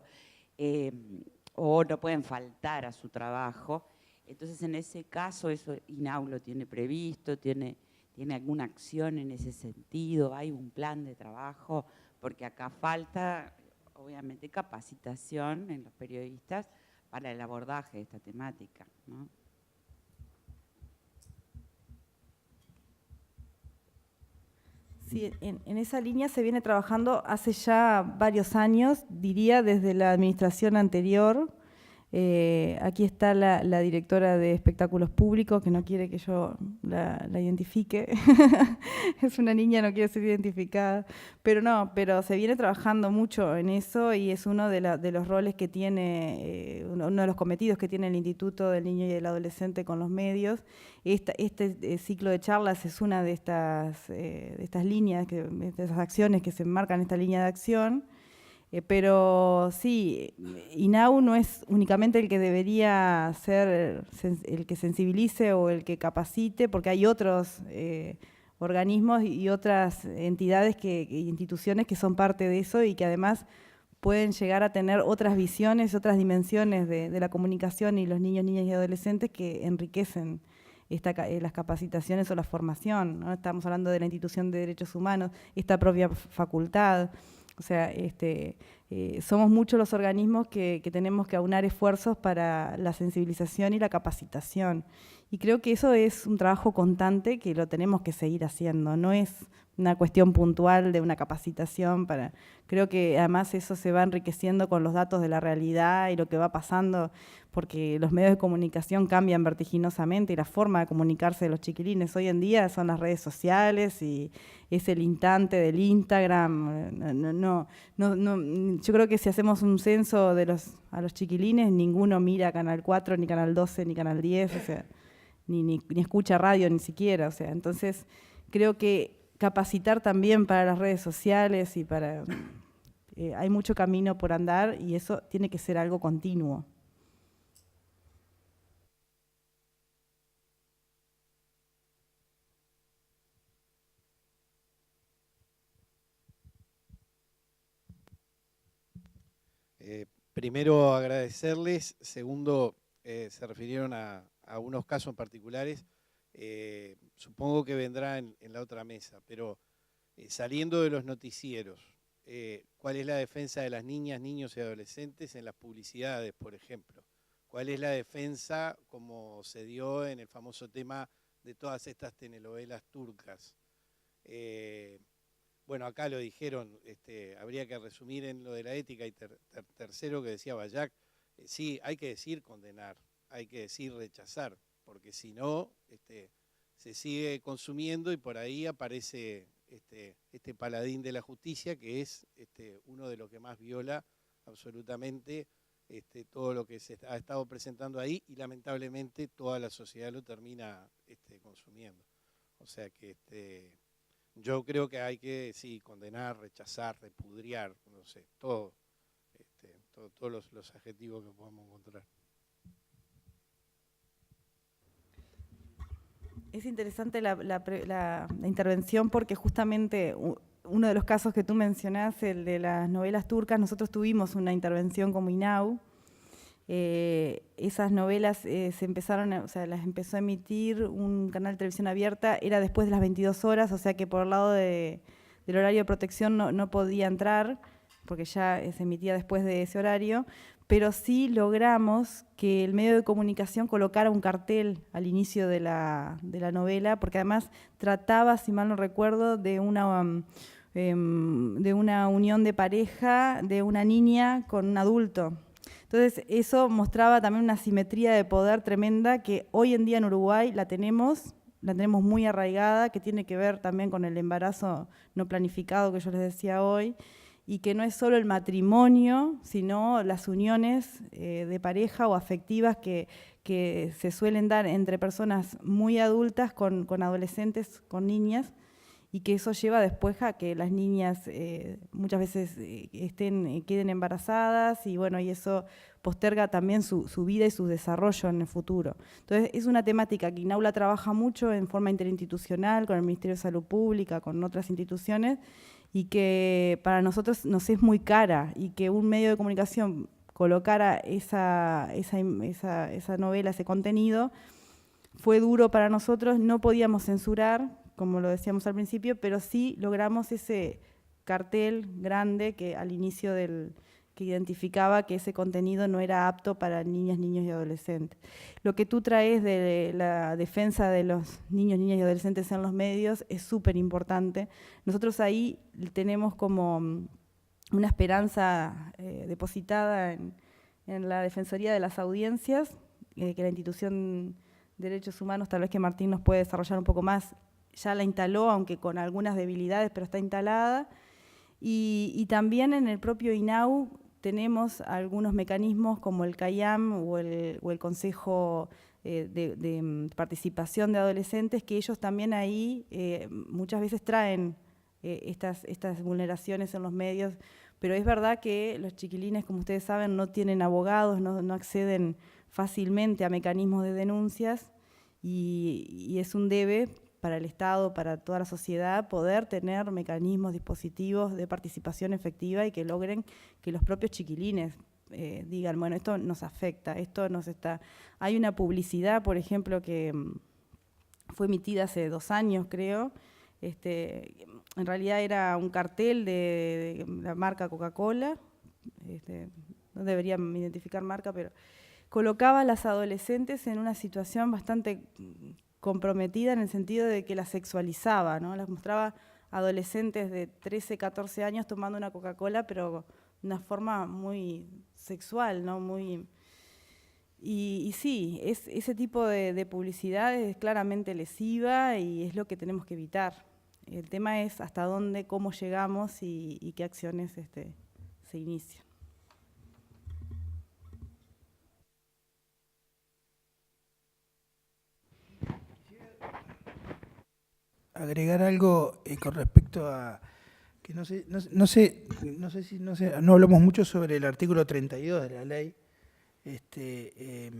o no pueden faltar a su trabajo. Entonces, en ese caso, eso INAU lo tiene previsto, tiene alguna acción en ese sentido, hay un plan de trabajo, porque acá falta, obviamente, capacitación en los periodistas para el abordaje de esta temática, ¿no? Sí, en esa línea se viene trabajando hace ya varios años, diría desde la administración anterior. Aquí está la directora de espectáculos públicos, que no quiere que yo la identifique. Es una niña, no quiere ser identificada. Pero se viene trabajando mucho en eso y es uno de los roles que tiene, uno de los cometidos que tiene el Instituto del Niño y del Adolescente con los medios. Este ciclo de charlas es una de estas líneas, de esas acciones que se enmarcan en esta línea de acción. Pero sí, INAU no es únicamente el que debería ser el que sensibilice o el que capacite, porque hay otros organismos y otras entidades instituciones que son parte de eso y que además pueden llegar a tener otras visiones, otras dimensiones de la comunicación y los niños, niñas y adolescentes que enriquecen las capacitaciones o la formación, ¿no? Estamos hablando de la Institución de Derechos Humanos, esta propia facultad. O sea, somos muchos los organismos que tenemos que aunar esfuerzos para la sensibilización y la capacitación. Y creo que eso es un trabajo constante que lo tenemos que seguir haciendo. No es una cuestión puntual de una capacitación. Creo que además eso se va enriqueciendo con los datos de la realidad y lo que va pasando, porque los medios de comunicación cambian vertiginosamente y la forma de comunicarse de los chiquilines hoy en día son las redes sociales y es el instante del Instagram. Yo creo que si hacemos un censo a los chiquilines, ninguno mira Canal 4, ni Canal 12, ni Canal 10, o sea, ni escucha radio ni siquiera. O sea, entonces creo que capacitar también para las redes sociales y hay mucho camino por andar y eso tiene que ser algo continuo. Primero, agradecerles. Segundo, se refirieron a unos casos particulares. Supongo que vendrá en la otra mesa, pero saliendo de los noticieros, ¿cuál es la defensa de las niñas, niños y adolescentes en las publicidades, por ejemplo? ¿Cuál es la defensa, como se dio en el famoso tema de todas estas telenovelas turcas? Bueno, acá lo dijeron, habría que resumir en lo de la ética, y tercero que decía Bayak, sí, hay que decir condenar, hay que decir rechazar, porque si no, se sigue consumiendo y por ahí aparece este paladín de la justicia, que es uno de los que más viola absolutamente todo lo que se ha estado presentando ahí, y lamentablemente toda la sociedad lo termina consumiendo. O sea que yo creo que hay que, sí, condenar, rechazar, repudriar, no sé, todos los adjetivos que podamos encontrar. Es interesante la intervención porque justamente uno de los casos que tú mencionás, el de las novelas turcas, nosotros tuvimos una intervención como INAU. Esas novelas se empezaron, o sea, las empezó a emitir un canal de televisión abierta, era después de las 22 horas, o sea que por el lado del horario de protección no podía entrar, porque ya se emitía después de ese horario, pero sí logramos que el medio de comunicación colocara un cartel al inicio de la novela, porque además trataba, si mal no recuerdo, de una unión de pareja de una niña con un adulto. Entonces eso mostraba también una asimetría de poder tremenda que hoy en día en Uruguay la tenemos muy arraigada, que tiene que ver también con el embarazo no planificado que yo les decía hoy, y que no es solo el matrimonio, sino las uniones de pareja o afectivas que se suelen dar entre personas muy adultas con adolescentes, con niñas, y que eso lleva después a que las niñas muchas veces queden embarazadas, y bueno, y eso posterga también su vida y su desarrollo en el futuro. Entonces es una temática que INAU la trabaja mucho en forma interinstitucional, con el Ministerio de Salud Pública, con otras instituciones, y que para nosotros nos es muy cara, y que un medio de comunicación colocara esa novela, ese contenido, fue duro para nosotros. No podíamos censurar, como lo decíamos al principio, pero sí logramos ese cartel grande que al inicio que identificaba que ese contenido no era apto para niñas, niños y adolescentes. Lo que tú traes de la defensa de los niños, niñas y adolescentes en los medios es súper importante. Nosotros ahí tenemos como una esperanza depositada en la Defensoría de las Audiencias, que la institución de Derechos Humanos, tal vez que Martín nos puede desarrollar un poco más, ya la instaló, aunque con algunas debilidades, pero está instalada. Y también en el propio INAU tenemos algunos mecanismos como el CAIAM o el Consejo de Participación de Adolescentes, que ellos también ahí muchas veces traen estas vulneraciones en los medios, pero es verdad que los chiquilines, como ustedes saben, no tienen abogados, no acceden fácilmente a mecanismos de denuncias, y es un debe para el Estado, para toda la sociedad, poder tener mecanismos, dispositivos de participación efectiva y que logren que los propios chiquilines digan, bueno, esto nos afecta, esto nos está... Hay una publicidad, por ejemplo, que fue emitida hace 2 años, creo. En realidad era un cartel de la marca Coca-Cola, no debería identificar marca, pero colocaba a las adolescentes en una situación bastante comprometida en el sentido de que las sexualizaba, ¿no? Las mostraba adolescentes de 13, 14 años tomando una Coca-Cola, pero de una forma muy sexual, ¿no? Y sí, ese tipo de publicidad es claramente lesiva y es lo que tenemos que evitar. El tema es hasta dónde, cómo llegamos y qué acciones se inician. Agregar algo con respecto a que no hablamos mucho sobre el artículo 32 de la ley, que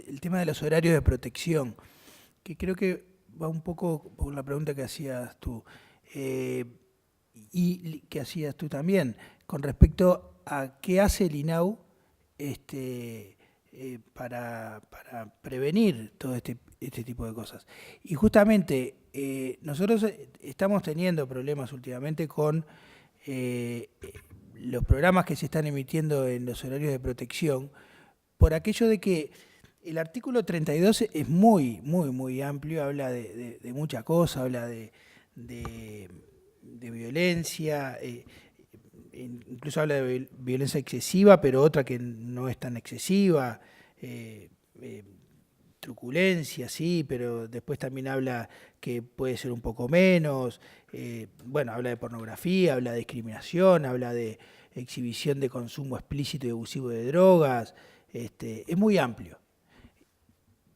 el tema de los horarios de protección, que creo que va un poco por la pregunta que hacías tú y que hacías tú también con respecto a qué hace el INAU para prevenir todo este tipo de cosas. Y justamente nosotros estamos teniendo problemas últimamente con los programas que se están emitiendo en los horarios de protección, por aquello de que el artículo 32 es muy amplio, habla de muchas cosas, habla de violencia, incluso habla de violencia excesiva, pero otra que no es tan excesiva, truculencia, sí, pero después también habla que puede ser un poco menos. Bueno, habla de pornografía, habla de discriminación, habla de exhibición de consumo explícito y abusivo de drogas. Es muy amplio.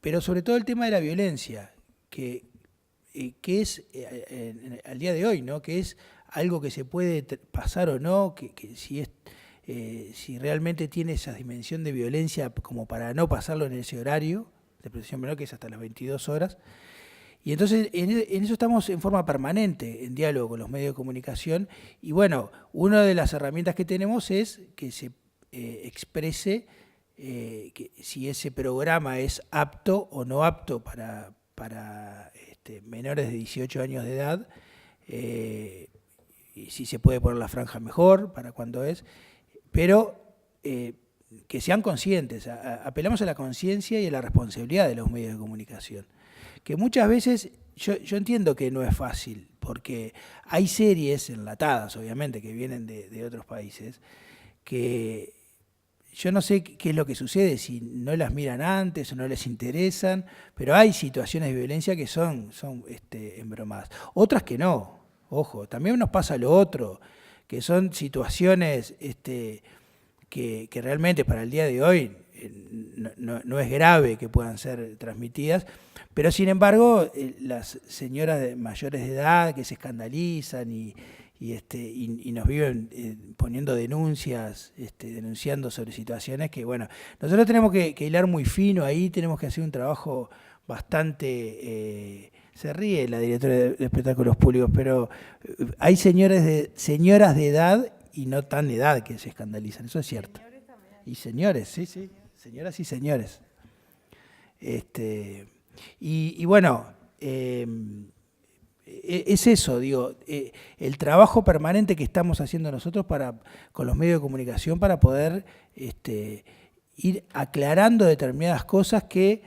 Pero sobre todo el tema de la violencia, que es al día de hoy, ¿no? Que es algo que se puede pasar o no, que si realmente tiene esa dimensión de violencia como para no pasarlo en ese horario de protección menor, que es hasta las 22 horas. Y entonces en eso estamos en forma permanente, en diálogo con los medios de comunicación. Y bueno, una de las herramientas que tenemos es que se exprese que si ese programa es apto o no apto para menores de 18 años de edad, y si se puede poner la franja mejor, para cuando es, pero que sean conscientes. Apelamos a la conciencia y a la responsabilidad de los medios de comunicación, que muchas veces yo entiendo que no es fácil, porque hay series enlatadas, obviamente, que vienen de otros países, que yo no sé qué es lo que sucede, si no las miran antes o no les interesan, pero hay situaciones de violencia que son embromadas. Otras que no, ojo, también nos pasa lo otro, que son situaciones que realmente para el día de hoy no es grave que puedan ser transmitidas, pero sin embargo las señoras mayores de edad que se escandalizan y nos viven poniendo denuncias, denunciando sobre situaciones que, bueno, nosotros tenemos que hilar muy fino ahí, tenemos que hacer un trabajo bastante... se ríe la directora de espectáculos públicos, pero hay señoras de edad y no tan de edad que se escandalizan, eso es cierto. Y señores, sí, señoras y señores. Y bueno... es eso, digo, el trabajo permanente que estamos haciendo nosotros con los medios de comunicación para poder ir aclarando determinadas cosas que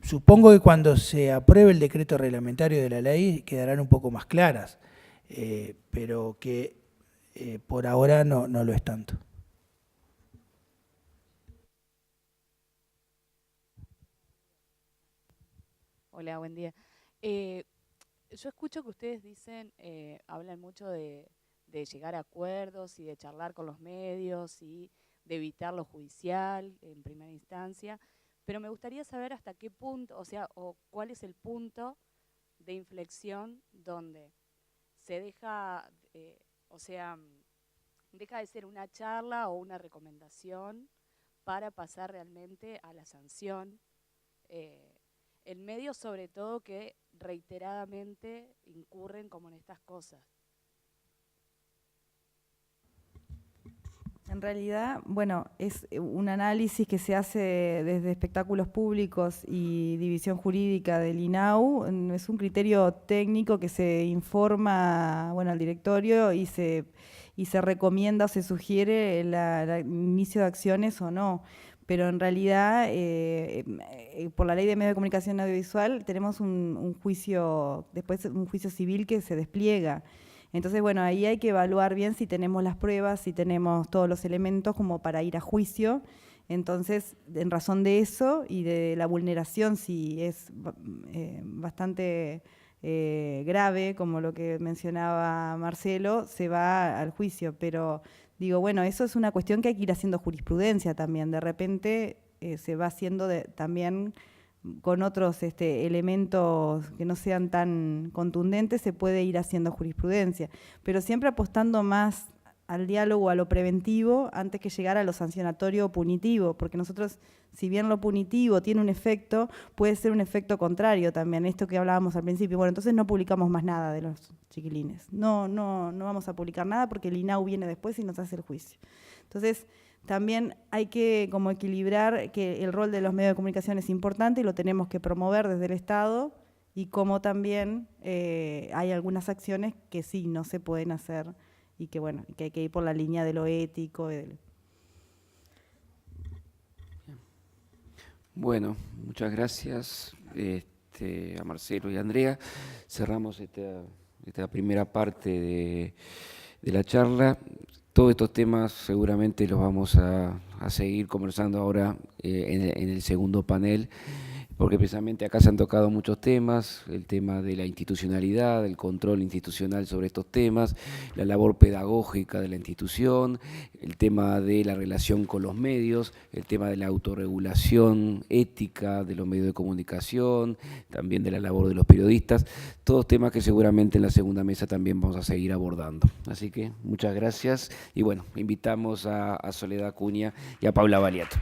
supongo que cuando se apruebe el decreto reglamentario de la ley quedarán un poco más claras, pero que por ahora no lo es tanto. Hola, buen día. Yo escucho que ustedes dicen, hablan mucho de llegar a acuerdos y de charlar con los medios y de evitar lo judicial en primera instancia, pero me gustaría saber hasta qué punto, o cuál es el punto de inflexión donde se deja, deja de ser una charla o una recomendación para pasar realmente a la sanción. En medios sobre todo que reiteradamente incurren como en estas cosas. En realidad, bueno, es un análisis que se hace desde espectáculos públicos y división jurídica del INAU, es un criterio técnico que se informa, bueno, al directorio y se recomienda o se sugiere el inicio de acciones o no. Pero en realidad, por la ley de medios de comunicación audiovisual, tenemos un juicio, después un juicio civil que se despliega. Entonces, bueno, ahí hay que evaluar bien si tenemos las pruebas, si tenemos todos los elementos como para ir a juicio. Entonces, en razón de eso y de la vulneración, si es bastante grave, como lo que mencionaba Marcelo, se va al juicio, pero... Digo, bueno, eso es una cuestión que hay que ir haciendo jurisprudencia también. De repente se va haciendo también con otros elementos que no sean tan contundentes, se puede ir haciendo jurisprudencia. Pero siempre apostando más al diálogo, a lo preventivo, antes que llegar a lo sancionatorio o punitivo. Porque nosotros, si bien lo punitivo tiene un efecto, puede ser un efecto contrario también. Esto que hablábamos al principio. Bueno, entonces no publicamos más nada de los chiquilines. No vamos a publicar nada porque el INAU viene después y nos hace el juicio. Entonces, también hay que como equilibrar que el rol de los medios de comunicación es importante y lo tenemos que promover desde el Estado, y como también hay algunas acciones que sí no se pueden hacer y que bueno, que hay que ir por la línea de lo ético. Bueno, muchas gracias a Marcelo y a Andrea. Cerramos esta primera parte de la charla. Todos estos temas seguramente los vamos a a seguir conversando ahora en el segundo panel, porque precisamente acá se han tocado muchos temas, el tema de la institucionalidad, el control institucional sobre estos temas, la labor pedagógica de la institución, el tema de la relación con los medios, el tema de la autorregulación ética de los medios de comunicación, también de la labor de los periodistas, todos temas que seguramente en la segunda mesa también vamos a seguir abordando. Así que muchas gracias y bueno, invitamos a Soledad Acuña y a Paula Baliato.